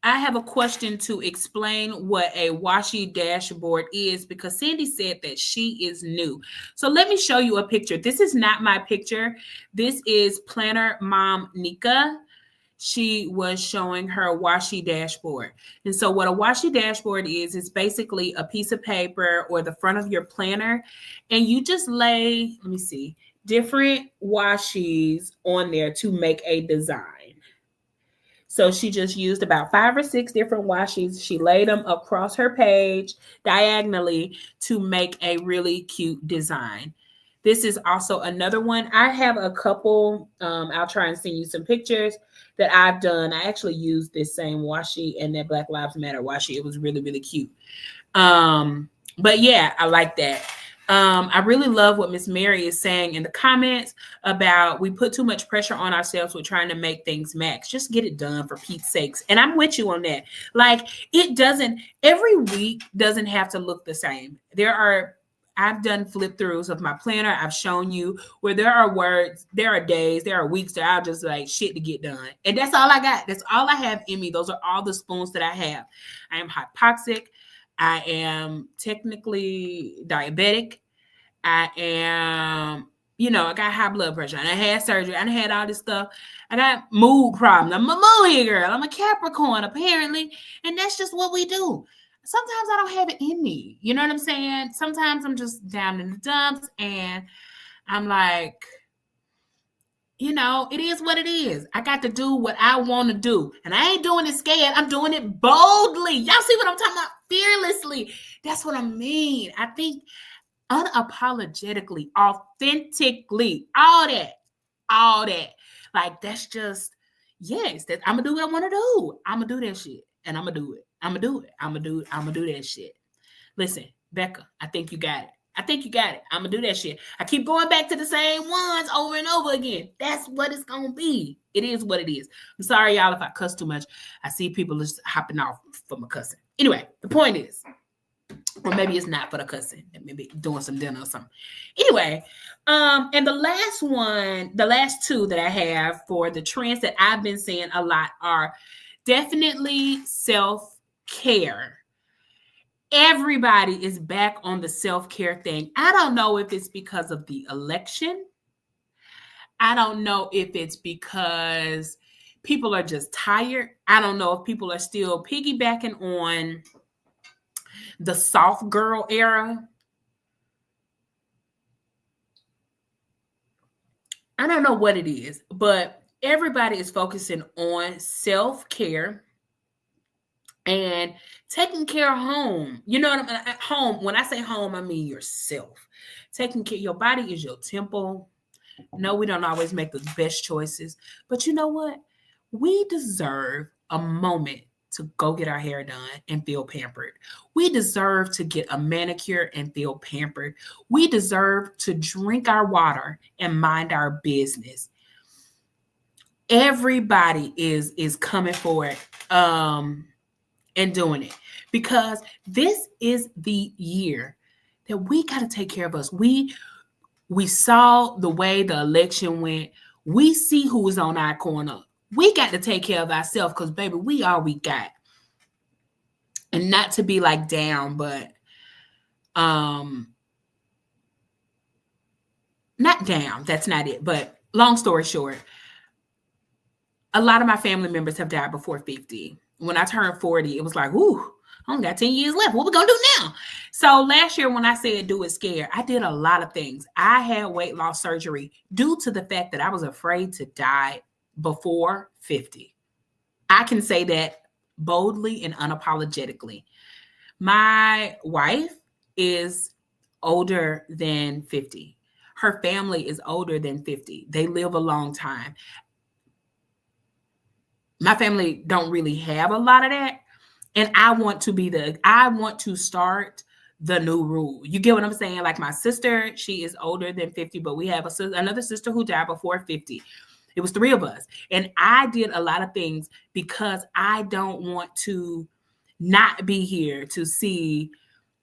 I have a question to explain what a washi dashboard is, because Sandy said that she is new. So let me show you a picture. This is not my picture. This is Planner Mom Nika. She was showing her washi dashboard. And so what a washi dashboard is basically a piece of paper or the front of your planner, and you just lay, let me see, different washis on there to make a design. So she just used about 5 or 6 different washis. She laid them across her page diagonally to make a really cute design. This is also another one. I have a couple. I'll try and send you some pictures that I've done. I actually used this same washi and that Black Lives Matter washi. It was really, really cute. But yeah, I like that. I really love what Miss Mary is saying in the comments about we put too much pressure on ourselves with trying to make things max. Just get it done for Pete's sakes. And I'm with you on that. Like, every week doesn't have to look the same. I've done flip throughs of my planner. I've shown you where there are words, there are days, there are weeks that I'll just like shit to get done. And that's all I got. That's all I have in me. Those are all the spoons that I have. I am hypoxic. I am technically diabetic. I am, I got high blood pressure. And I had surgery. I had all this stuff. I got mood problems. I'm a moody girl. I'm a Capricorn, apparently. And that's just what we do. Sometimes I don't have it in me. You know what I'm saying? Sometimes I'm just down in the dumps and I'm like, it is what it is. I got to do what I want to do. And I ain't doing it scared. I'm doing it boldly. Y'all see what I'm talking about? Fearlessly. That's what I mean. I think unapologetically, authentically, all that. Like, that's just, yes, that I'm going to do what I want to do. I'm going to do that shit. And I'm going to do it. I'm going to do it. I'm going to do that shit. Listen, Becca, I think you got it. I'm going to do that shit. I keep going back to the same ones over and over again. That's what it's going to be. It is what it is. I'm sorry, y'all, if I cuss too much. I see people just hopping off for my cussing. Anyway, the point is, or maybe it's not for the cussing, maybe doing some dinner or something. Anyway, and the last two that I have for the trends that I've been seeing a lot are definitely self-care. Everybody is back on the self-care thing. I don't know if it's because of the election. I don't know if it's because people are just tired. I don't know if people are still piggybacking on the soft girl era. I don't know what it is, but everybody is focusing on self-care and taking care of home. You know what I mean? At home, when I say home, I mean yourself. Taking care, your body is your temple. No, we don't always make the best choices, but you know what? We deserve a moment to go get our hair done and feel pampered. We deserve to get a manicure and feel pampered. We deserve to drink our water and mind our business. Everybody is coming for it. And doing it, because this is the year that we got to take care of us. We saw the way the election went. We see who is on our corner. We got to take care of ourselves, because baby, we all we got. And not to be like down, but not down. That's not it. But long story short, a lot of my family members have died before 50. When I turned 40, it was like, ooh, I only got 10 years left. What we gonna do now? So last year when I said do it scared, I did a lot of things. I had weight loss surgery due to the fact that I was afraid to die before 50. I can say that boldly and unapologetically. My wife is older than 50. Her family is older than 50. They live a long time. My family don't really have a lot of that. And I want to start the new rule. You get what I'm saying? Like my sister, she is older than 50, but we have another sister who died before 50. It was 3 of us. And I did a lot of things because I don't want to not be here to see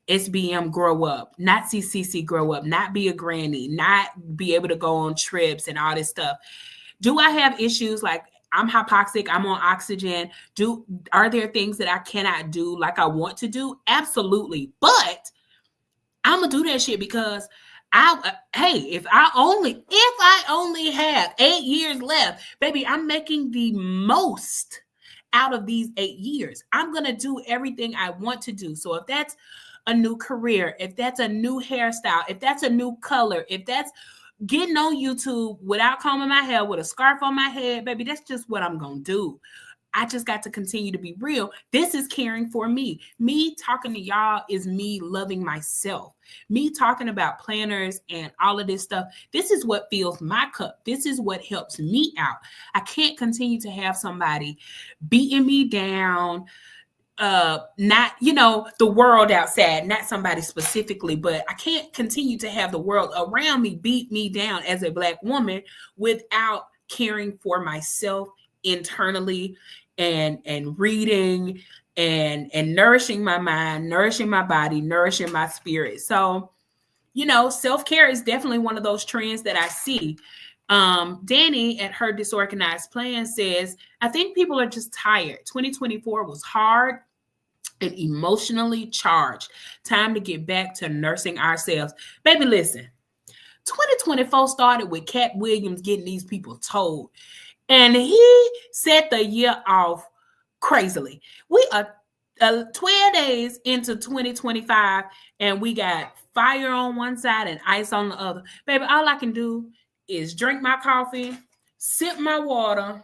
SBM grow up, not see CC grow up, not be a granny, not be able to go on trips and all this stuff. Do I have issues like I'm hypoxic, I'm on oxygen? Are there things that I cannot do like I want to do? Absolutely. But I'm gonna do that shit because if I only have 8 years left, baby, I'm making the most out of these 8 years. I'm gonna do everything I want to do. So if that's a new career, if that's a new hairstyle, if that's a new color, if that's getting on YouTube without combing my hair with a scarf on my head, baby, that's just what I'm gonna do. I just got to continue to be real. This is caring for me. Me talking to y'all is me loving myself. Me talking about planners and all of this stuff. This is what fills my cup. This is what helps me out. I can't continue to have somebody beating me down, not the world outside, not somebody specifically, but I can't continue to have the world around me beat me down as a Black woman without caring for myself internally and reading and nourishing my mind, nourishing my body, nourishing my spirit. So self-care is definitely one of those trends that I see. Danny at Her Disorganized Plan says, I think people are just tired. 2024 was hard and emotionally charged. Time to get back to nursing ourselves. Baby, listen, 2024 started with Cat Williams getting these people told. And he set the year off crazily. We are 12 days into 2025 and we got fire on one side and ice on the other. Baby, all I can do is drink my coffee, sip my water,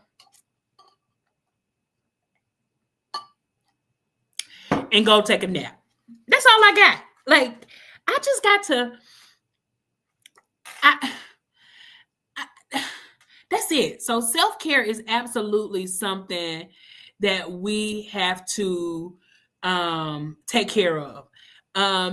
and go take a nap. That's all I got. Like, I just got to, that's it. So self-care is absolutely something that we have to take care of.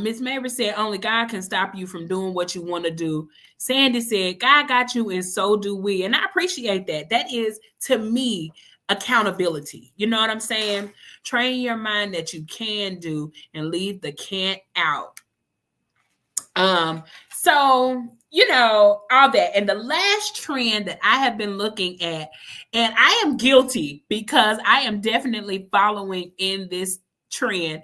Miss Mabry said, only God can stop you from doing what you want to do. Sandy said, God got you and so do we. And I appreciate that. That is, to me, accountability. You know what I'm saying? Train your mind that you can do and leave the can't out. So, all that. And the last trend that I have been looking at, and I am guilty because I am definitely following in this trend,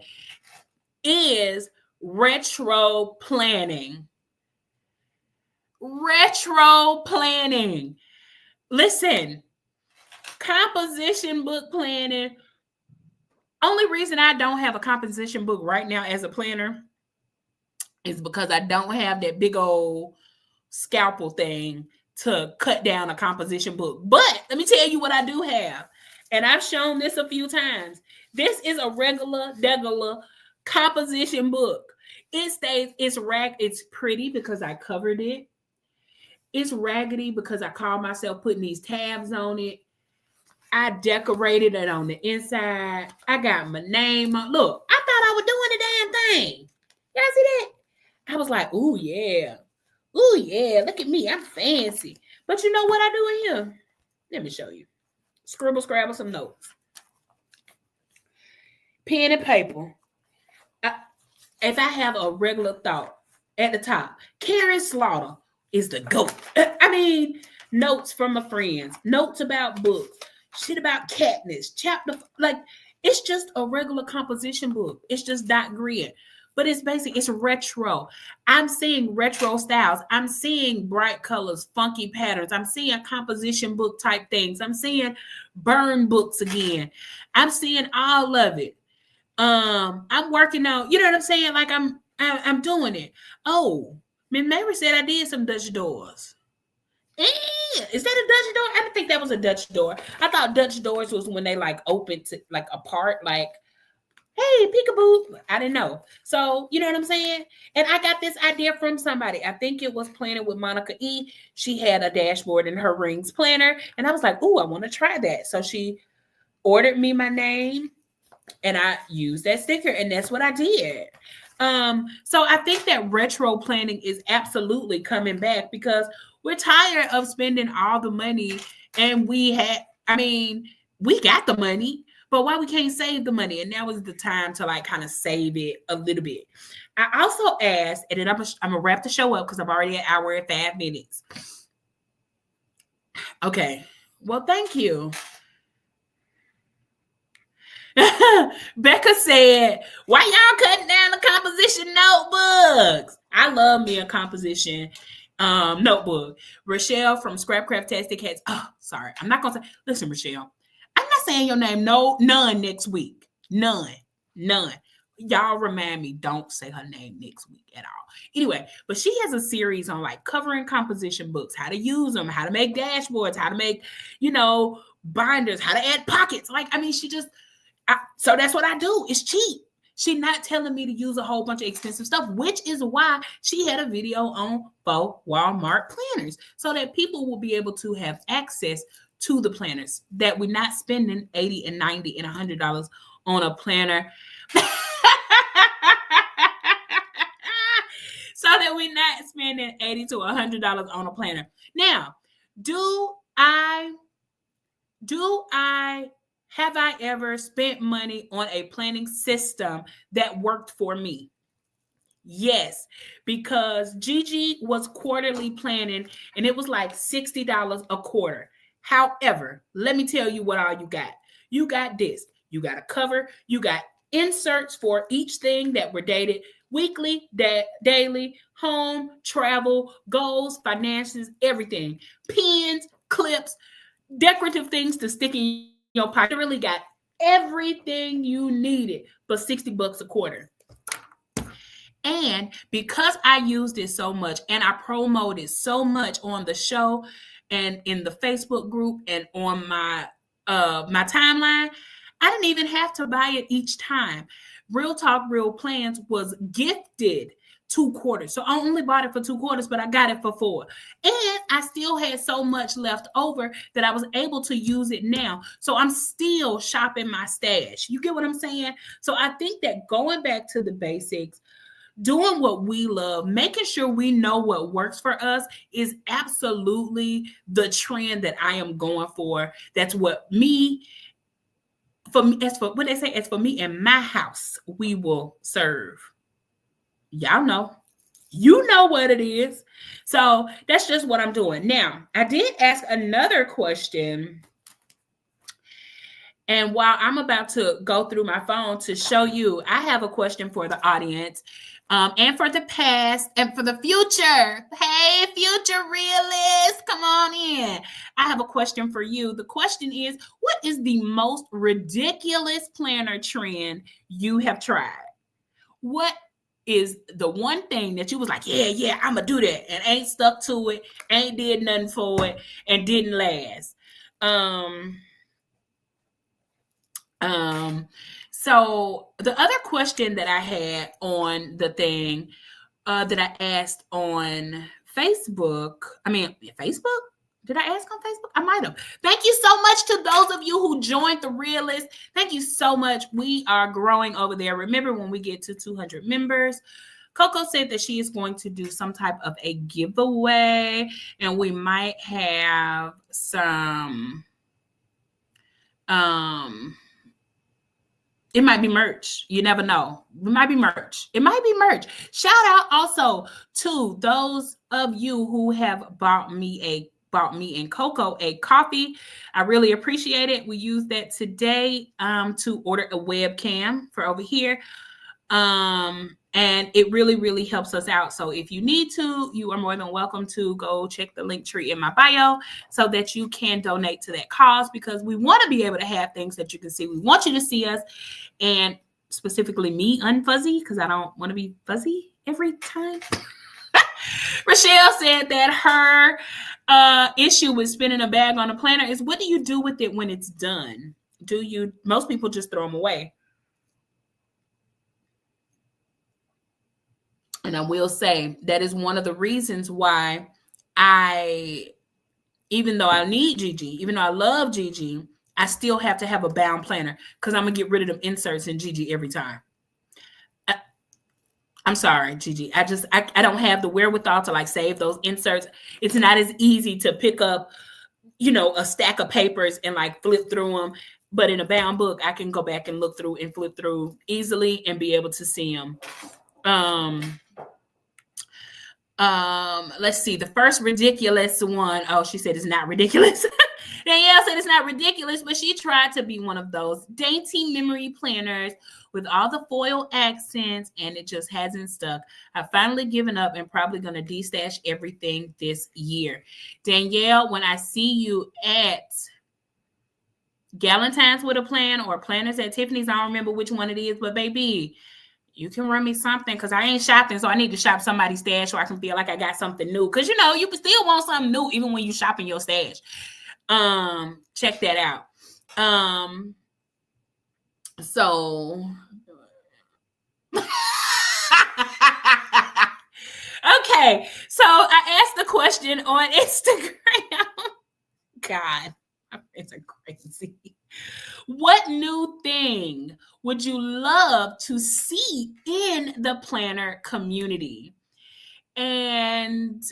is retro planning. Retro planning. Listen, composition book planning. Only reason I don't have a composition book right now as a planner is because I don't have that big old scalpel thing to cut down a composition book. But let me tell you what I do have. And I've shown this a few times. This is a regular composition book. It's pretty because I covered it. It's raggedy because I call myself putting these tabs on it. I decorated it on the inside. I got my name on. Look, I thought I was doing the damn thing. Y'all see that? I was like, ooh, yeah. Ooh, yeah. Look at me. I'm fancy. But you know what I do in here? Let me show you. Scrabble some notes. Pen and paper. If I have a regular thought at the top, Karen Slaughter is the GOAT. I mean, notes from my friends, notes about books, shit about Katniss, chapter, like, it's just a regular composition book. It's just dot grid. but it's basic. It's retro. I'm seeing retro styles. I'm seeing bright colors, funky patterns. I'm seeing composition book type things. I'm seeing burn books again. I'm seeing all of it. I'm working on, you know what I'm saying? Like I'm doing it. Oh, Miss Mary said I did some Dutch doors. Is that a Dutch door? I didn't think that was a Dutch door. I thought Dutch doors was when they like open to like apart, like, hey, peekaboo. I didn't know. So, you know what I'm saying? And I got this idea from somebody. I think it was Planning with Monica E. She had a dashboard in her rings planner. And I was like, ooh, I want to try that. So she ordered me my name and I used that sticker. And that's what I did. So I think that retro planning is absolutely coming back because we're tired of spending all the money and we got the money, but why we can't save the money? And now is the time to like kind of save it a little bit. I also asked, and then I'm gonna wrap the show up because I'm already an hour and 5 minutes. Okay. Well, thank you. Becca said, why y'all cutting down the composition notebooks? I love me a composition notebook. Rochelle from Scrapcraftastic has, sorry, I'm not gonna say, listen, Rochelle, I'm not saying your name, none next week. None. Y'all remind me, don't say her name next week at all. Anyway, but she has a series on like covering composition books, how to use them, how to make dashboards, how to make, binders, how to add pockets. So that's what I do. It's cheap. She's not telling me to use a whole bunch of expensive stuff, which is why she had a video on faux Walmart planners so that people will be able to have access to the planners, that we're not spending $80 and $90 and $100 on a planner. So that we're not spending $80 to $100 on a planner. Now, have I ever spent money on a planning system that worked for me? Yes, because Gigi was quarterly planning and it was like $60 a quarter. However, let me tell you what all you got. You got this. You got a cover. You got inserts for each thing that were dated weekly, daily, home, travel, goals, finances, everything. Pins, clips, decorative things to stick in your pocket. You really got everything you needed for $60 a quarter. And because I used it so much and I promoted so much on the show and in the Facebook group and on my timeline, I didn't even have to buy it each time. Real Talk, Real Plans was gifted 2 quarters. So I only bought it for 2 quarters, but I got it for 4. And I still had so much left over that I was able to use it now. So I'm still shopping my stash. You get what I'm saying? So I think that going back to the basics, doing what we love, making sure we know what works for us is absolutely the trend that I am going for. That's what as for me and my house, we will serve. Y'all know. You know what it is. So that's just what I'm doing. Now, I did ask another question. And while I'm about to go through my phone to show you, I have a question for the audience and for the past and for the future. Hey, future realists, come on in. I have a question for you. The question is, what is the most ridiculous planner trend you have tried? What is the one thing that you was like, yeah, I'm gonna do that, and ain't stuck to it, ain't did nothing for it, and didn't last? So the other question that I had on the thing that I asked on Facebook, Facebook? Did I ask on Facebook? I might have. Thank you so much to those of you who joined the Realist. Thank you so much. We are growing over there. Remember, when we get to 200 members, Coco said that she is going to do some type of a giveaway, and we might have some, it might be merch. You never know. It might be merch. Shout out also to those of you who have bought me and Coco a coffee. I really appreciate it. We used that today to order a webcam for over here. And it really, really helps us out. So if you need to, you are more than welcome to go check the link tree in my bio so that you can donate to that cause, because we want to be able to have things that you can see. We want you to see us, and specifically me unfuzzy, because I don't want to be fuzzy every time. Rochelle said that her issue with spinning a bag on a planner is, what do you do with it when it's done? Most people just throw them away. And I will say that is one of the reasons why even though I need Gigi, even though I love Gigi, I still have to have a bound planner, because I'm going to get rid of them inserts in Gigi every time. I'm sorry, Gigi. I don't have the wherewithal to like save those inserts. It's not as easy to pick up, a stack of papers and like flip through them. But in a bound book, I can go back and look through and flip through easily and be able to see them. Let's see. The first ridiculous one. Oh, she said it's not ridiculous. Danielle said it's not ridiculous, but she tried to be one of those dainty memory planners with all the foil accents, and it just hasn't stuck. I've finally given up and probably going to de-stash everything this year. Danielle, when I see you at Galentine's with a plan or planners at Tiffany's, I don't remember which one it is, but baby, you can run me something, because I ain't shopping, so I need to shop somebody's stash so I can feel like I got something new. Because, you can still want something new even when you shopping your stash. Check that out. So okay, so I asked the question on Instagram. God, it's a crazy. What new thing would you love to see in the planner community? And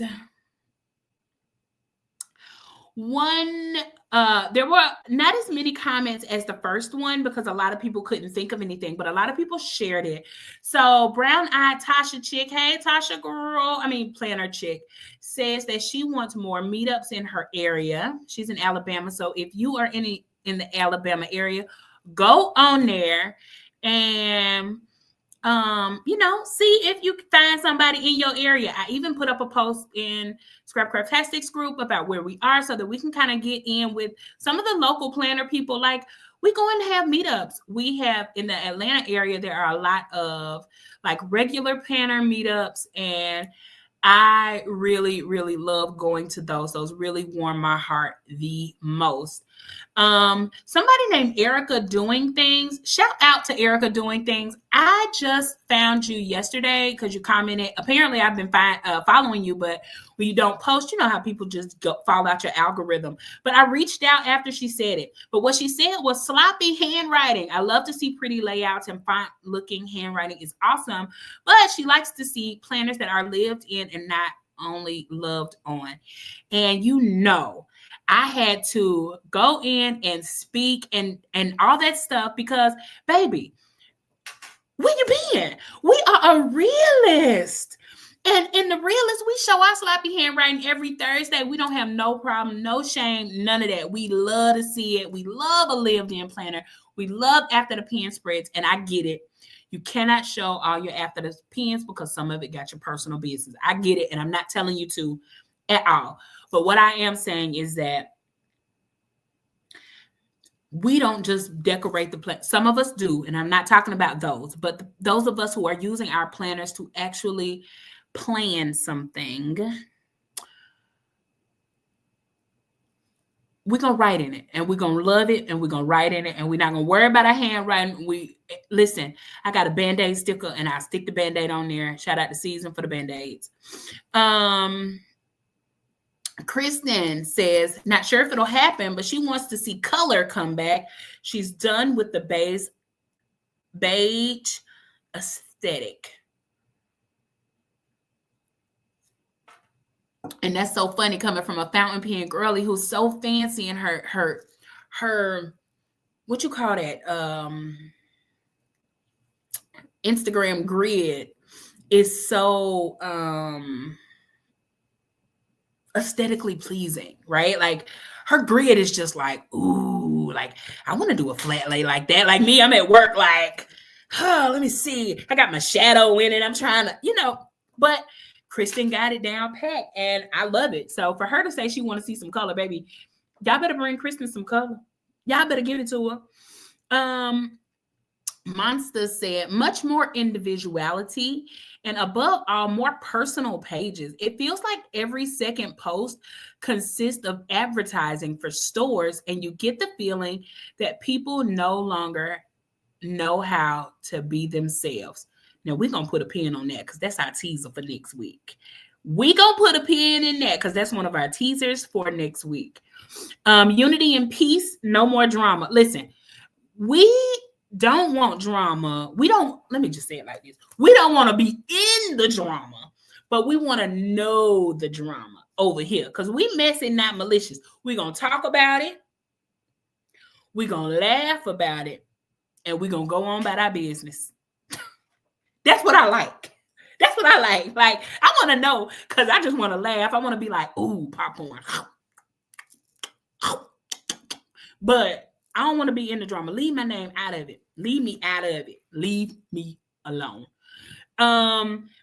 there were not as many comments as the first one, because a lot of people couldn't think of anything, but a lot of people shared it. So brown-eyed Tasha Chick, hey Tasha girl, planner chick, says that she wants more meetups in her area. She's in Alabama, so if you are in the Alabama area, go on there and see if you can find somebody in your area. I even put up a post in Scrapcraftastics group about where we are, so that we can kind of get in with some of the local planner people. Like, we go and have meetups. We have in the Atlanta area, there are a lot of like regular planner meetups, and I really, really love going to those. Those really warm my heart the most. Somebody named Erica Doing Things. Shout out to Erica Doing Things. I just found you yesterday because you commented. Apparently, I've been following you, but when you don't post, you know how people just fall out your algorithm. But I reached out after she said it. But what she said was sloppy handwriting. I love to see pretty layouts, and font-looking handwriting is awesome. But she likes to see planners that are lived in and not only loved on. And I had to go in and speak and all that stuff, because, baby, where you been? We are a realist. And in the realist, we show our sloppy handwriting every Thursday. We don't have no problem, no shame, none of that. We love to see it. We love a lived-in planner. We love after the pen spreads, and I get it. You cannot show all your after the pens because some of it got your personal business. I get it, and I'm not telling you to at all. But what I am saying is that we don't just decorate the plan. Some of us do, and I'm not talking about those, but those of us who are using our planners to actually plan something, we're going to write in it, and we're going to love it, and we're going to write in it, and we're not going to worry about our handwriting. Listen, I got a Band-Aid sticker, and I stick the Band-Aid on there. Shout out to Season for the Band-Aids. Kristen says, not sure if it'll happen, but she wants to see color come back. She's done with the beige aesthetic. And that's so funny coming from a fountain pen girly who's so fancy, and her what you call that? Instagram grid is so aesthetically pleasing, right? Like, her grid is just like, ooh, like, I want to do a flat lay like that. Like me, I'm at work, like, Let me see. I got my shadow in it. I'm trying to, but Kristen got it down pat, and I love it. So for her to say she want to see some color, baby, y'all better bring Kristen some color. Y'all better give it to her. Monster said, much more individuality and above all, more personal pages. It feels like every second post consists of advertising for stores, and you get the feeling that people no longer know how to be themselves. Now, we're going to put a pin on that because that's our teaser for next week. We're going to put a pin in that because that's one of our teasers for next week. Unity and peace, no more drama. Listen, we don't want drama. Let me just say it like this. We don't want to be in the drama, but we want to know the drama over here because we messy, not malicious. We're going to talk about it. We're going to laugh about it. And we're going to go on about our business. That's what I like. That's what I like. Like, I want to know because I just want to laugh. I want to be like, ooh, popcorn. But I don't want to be in the drama. Leave my name out of it. Leave me out of it. Leave me alone.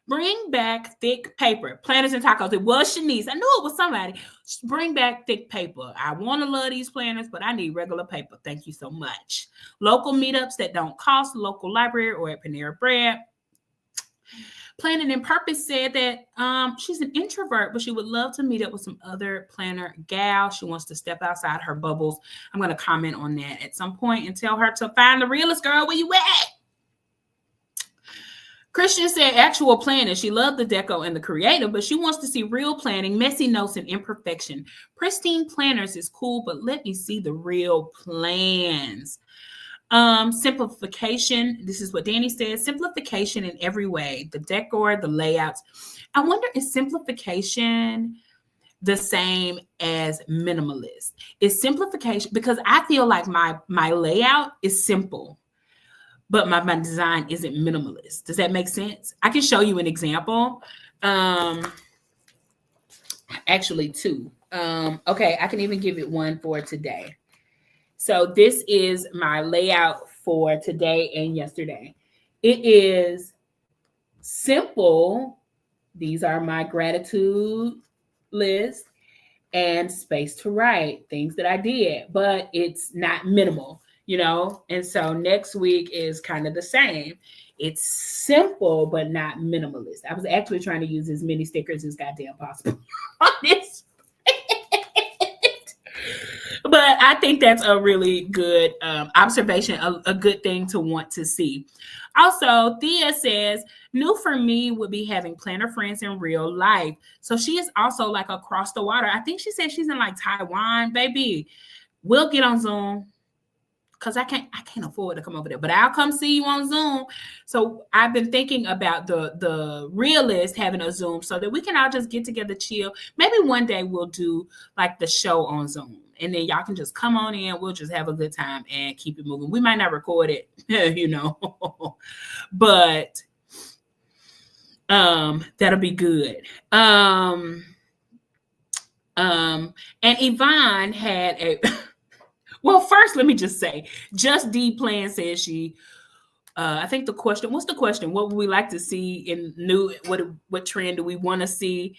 Bring back thick paper. Planners and tacos. It was Shanice. I knew it was somebody. Bring back thick paper. I want to love these planners, but I need regular paper. Thank you so much. Local meetups that don't cost, local library or at Panera Bread. Planning and Purpose said that she's an introvert, but she would love to meet up with some other planner gal. She wants to step outside her bubbles. I'm going to comment on that at some point and tell her to find the realest girl where you at. Christian said actual planning. She loved the deco and the creative, but she wants to see real planning, messy notes, and imperfection. Pristine planners is cool, but let me see the real plans. Simplification. This is what Danny said. Simplification in every way. The decor, the layouts. I wonder, is simplification the same as minimalist? Is simplification, because I feel like my layout is simple, but my design isn't minimalist. Does that make sense? I can show you an example. Actually, two. Okay, I can even give it one for today. So this is my layout for today and yesterday. It is simple. These are my gratitude list and space to write, things that I did, but it's not minimal, And so next week is kind of the same. It's simple, but not minimalist. I was actually trying to use as many stickers as goddamn possible on this. But I think that's a really good observation, a good thing to want to see. Also, Thea says, new for me would be having planner friends in real life. So she is also like across the water. I think she said she's in like Taiwan, baby. We'll get on Zoom because I can't afford to come over there, but I'll come see you on Zoom. So I've been thinking about the realist having a Zoom so that we can all just get together, chill. Maybe one day we'll do like the show on Zoom, and then y'all can just come on in. We'll just have a good time and keep it moving. We might not record it, but that'll be good. And Yvonne had a well, first, let me just say, Just D Plan says she, I think the question, what's the question? What would we like to see in new, what trend do we want to see?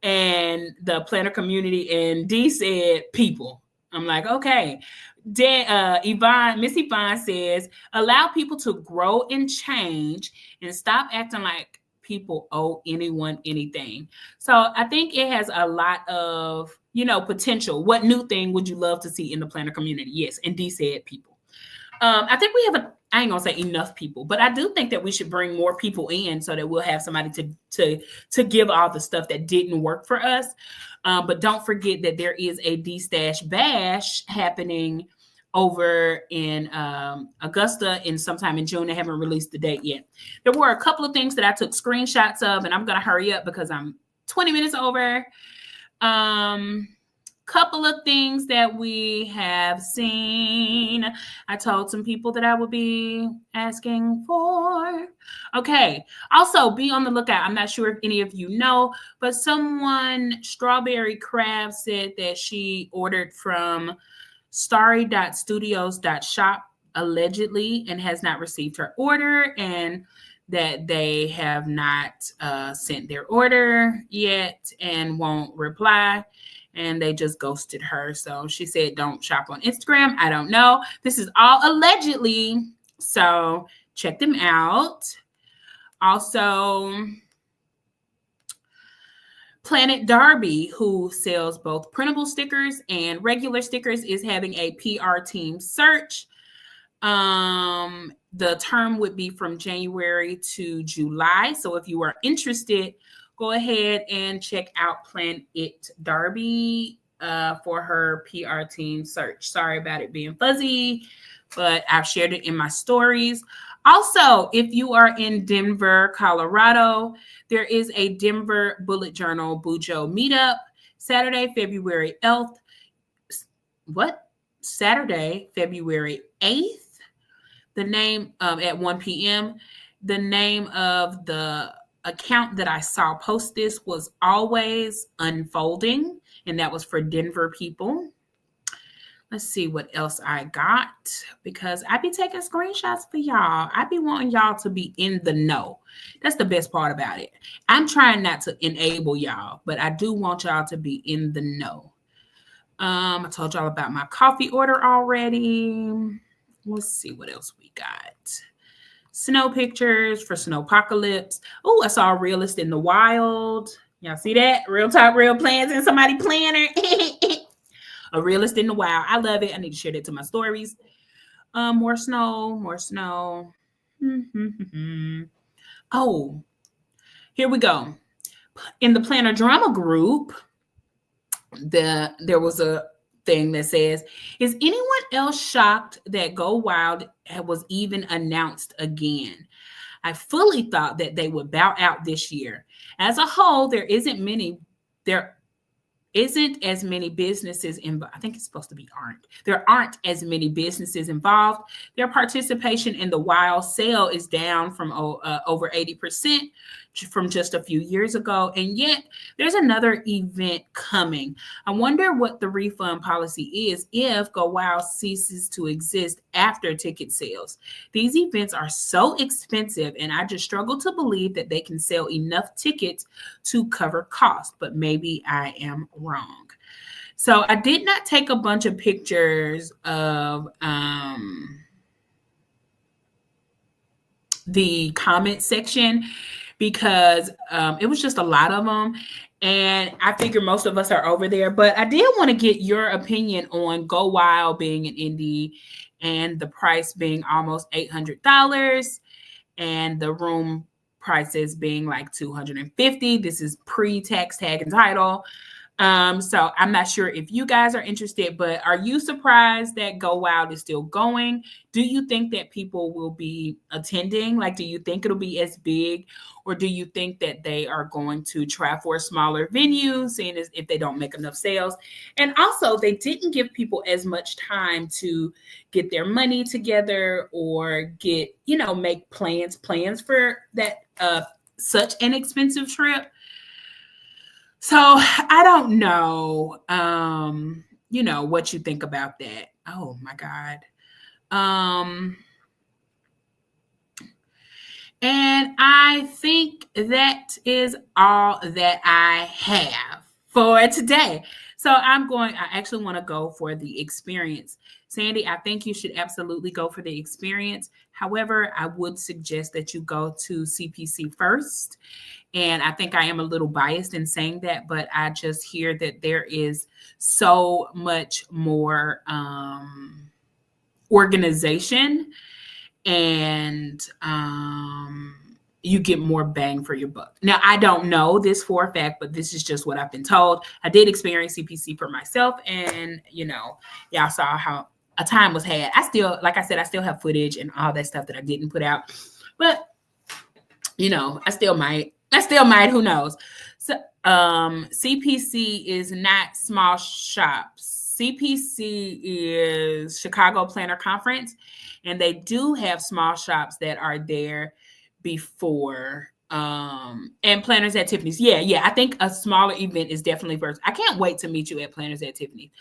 And the planner community, and D said people. I'm like, okay. Miss Yvonne says, allow people to grow and change and stop acting like people owe anyone anything. So I think it has a lot of, potential. What new thing would you love to see in the planner community? Yes. And D said people. I think we have I ain't gonna say enough people, but I do think that we should bring more people in so that we'll have somebody to give all the stuff that didn't work for us. But don't forget that there is a D-Stash Bash happening over in Augusta in sometime in June. They haven't released the date yet. There were a couple of things that I took screenshots of, and I'm gonna hurry up because I'm 20 minutes over. Couple of things that we have seen. I told some people that I would be asking for. Okay. Also, be on the lookout. I'm not sure if any of you know, but someone, Strawberry Crab, said that she ordered from starry.studios.shop allegedly and has not received her order, and that they have not sent their order yet and won't reply. And they just ghosted her. So she said, don't shop on Instagram. I don't know. This is all allegedly. So check them out. Also, Planet Darby, who sells both printable stickers and regular stickers, is having a PR team search. The term would be from January to July. So if you are interested, go ahead and check out Planet Darby for her PR team search. Sorry about it being fuzzy, but I've shared it in my stories. Also, if you are in Denver, Colorado, there is a Denver Bullet Journal Bujo meetup Saturday, February 8th. What? Saturday, February 8th. The name at 1 p.m. The name of the account that I saw post this was Always Unfolding, and that was for Denver people. Let's see what else I got, because I be taking screenshots for y'all. I be wanting y'all to be in the know. That's the best part about it. I'm trying not to enable y'all, but I do want y'all to be in the know. I told y'all about my coffee order already. Let's see what else we got. Snow pictures for Snowpocalypse. Oh, I saw a realist in the wild. Y'all see that? Real talk, real plans in somebody planner. A realist in the wild. I love it. I need to share that to my stories. More snow. Oh, here we go. In the Planner Drama group, there was a thing that says, is anyone else shocked that Go Wild was even announced again? I fully thought that they would bow out this year. As a whole, there isn't as many businesses involved. I think it's supposed to be aren't. There aren't as many businesses involved. Their participation in the wild sale is down from over 80% from just a few years ago. And yet there's another event coming. I wonder what the refund policy is if Go Wild ceases to exist after ticket sales. These events are so expensive, and I just struggle to believe that they can sell enough tickets to cover costs, but maybe I am wrong. So I did not take a bunch of pictures of the comment section because it was just a lot of them. And I figure most of us are over there. But I did want to get your opinion on Go Wild being an indie and the price being almost $800 and the room prices being like $250. This is pre-tax tag and title. So I'm not sure if you guys are interested, but are you surprised that Go Wild is still going? Do you think that people will be attending? Like, do you think it'll be as big, or do you think that they are going to try for a smaller venue, seeing as if they don't make enough sales? And also, they didn't give people as much time to get their money together or get, make plans for that such an expensive trip. So I don't know, what you think about that. Oh my God. And I think that is all that I have for today. So I actually want to go for the experience. Sandy, I think you should absolutely go for the experience. However, I would suggest that you go to CPC first. And I think I am a little biased in saying that, but I just hear that there is so much more organization, and you get more bang for your buck. Now, I don't know this for a fact, but this is just what I've been told. I did experience CPC for myself, and y'all saw how a time was had. I still, like I said, I still have footage and all that stuff that I didn't put out, but I still might, who knows? So CPC is not small shops. CPC is Chicago Planner Conference, and they do have small shops that are there before And Planners at Tiffany's. Yeah. I think a smaller event is definitely first. I can't wait to meet you at Planners at Tiffany's.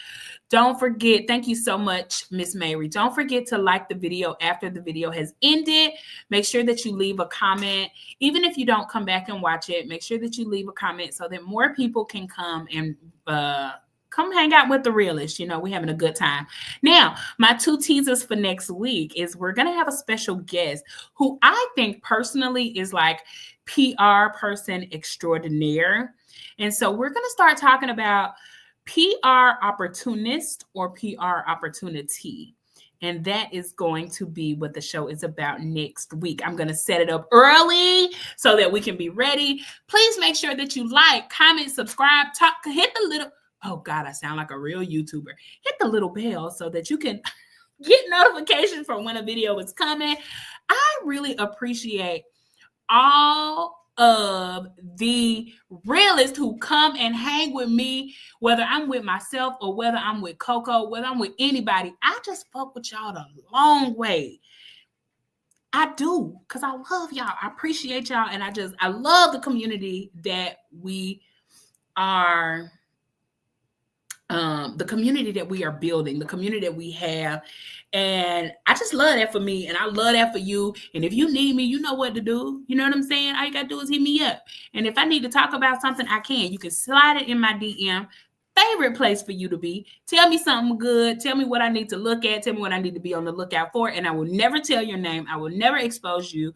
Don't forget, thank you so much, Miss Mary. Don't forget to like the video after the video has ended. Make sure that you leave a comment. Even if you don't come back and watch it, make sure that you leave a comment so that more people can come and come hang out with the realist. We're having a good time. Now, my 2 teasers for next week is we're going to have a special guest who I think personally is like PR person extraordinaire. And so we're going to start talking about PR opportunist or PR opportunity. And that is going to be what the show is about next week. I'm going to set it up early so that we can be ready. Please make sure that you like, comment, subscribe, hit the little, oh God, I sound like a real YouTuber. Hit the little bell so that you can get notifications from when a video is coming. I really appreciate all of the realists who come and hang with me, whether I'm with myself or whether I'm with Coco, whether I'm with anybody. I just fuck with y'all the long way. I do, because I love y'all. I appreciate y'all. And I love the community that we are, the community that we are building, the community that we have. And I just love that for me. And I love that for you. And if you need me, you know what to do. You know what I'm saying? All you got to do is hit me up. And if I need to talk about something, I can. You can slide it in my DM. Favorite place for you to be. Tell me something good. Tell me what I need to look at. Tell me what I need to be on the lookout for. And I will never tell your name. I will never expose you.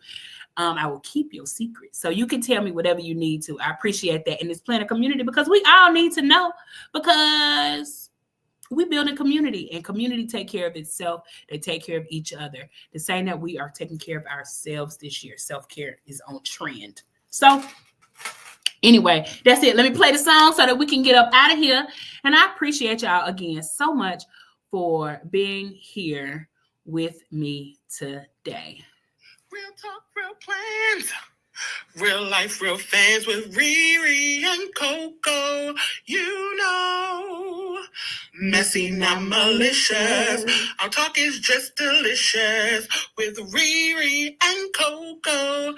I will keep your secret. So you can tell me whatever you need to. I appreciate that. And it's plenty of community because we all need to know, because we build a community and community take care of itself. They take care of each other. The saying that we are taking care of ourselves this year. Self-care is on trend. So anyway, that's it. Let me play the song so that we can get up out of here. And I appreciate y'all again so much for being here with me today. Real talk, real plans. Real life, real fans with Riri and Coco. Messy, not malicious. Our talk is just delicious with Riri and Coco.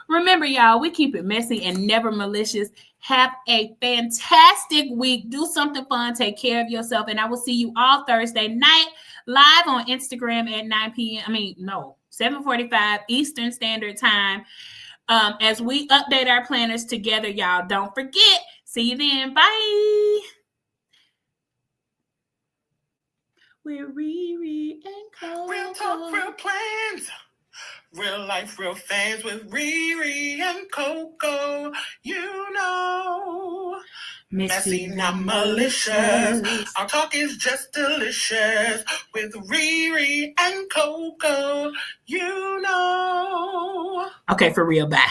Remember, y'all, we keep it messy and never malicious. Have a fantastic week. Do something fun. Take care of yourself. And I will see you all Thursday night live on Instagram at 9 p.m. 7:45 Eastern Standard Time. As we update our planners together, y'all. Don't forget. See you then. Bye. We're Riri and Coco. Real talk, real plans. Real life, real fans with Riri and Coco. Messy, not malicious. Our talk is just delicious with Riri and Coco. Okay, for real. Bye.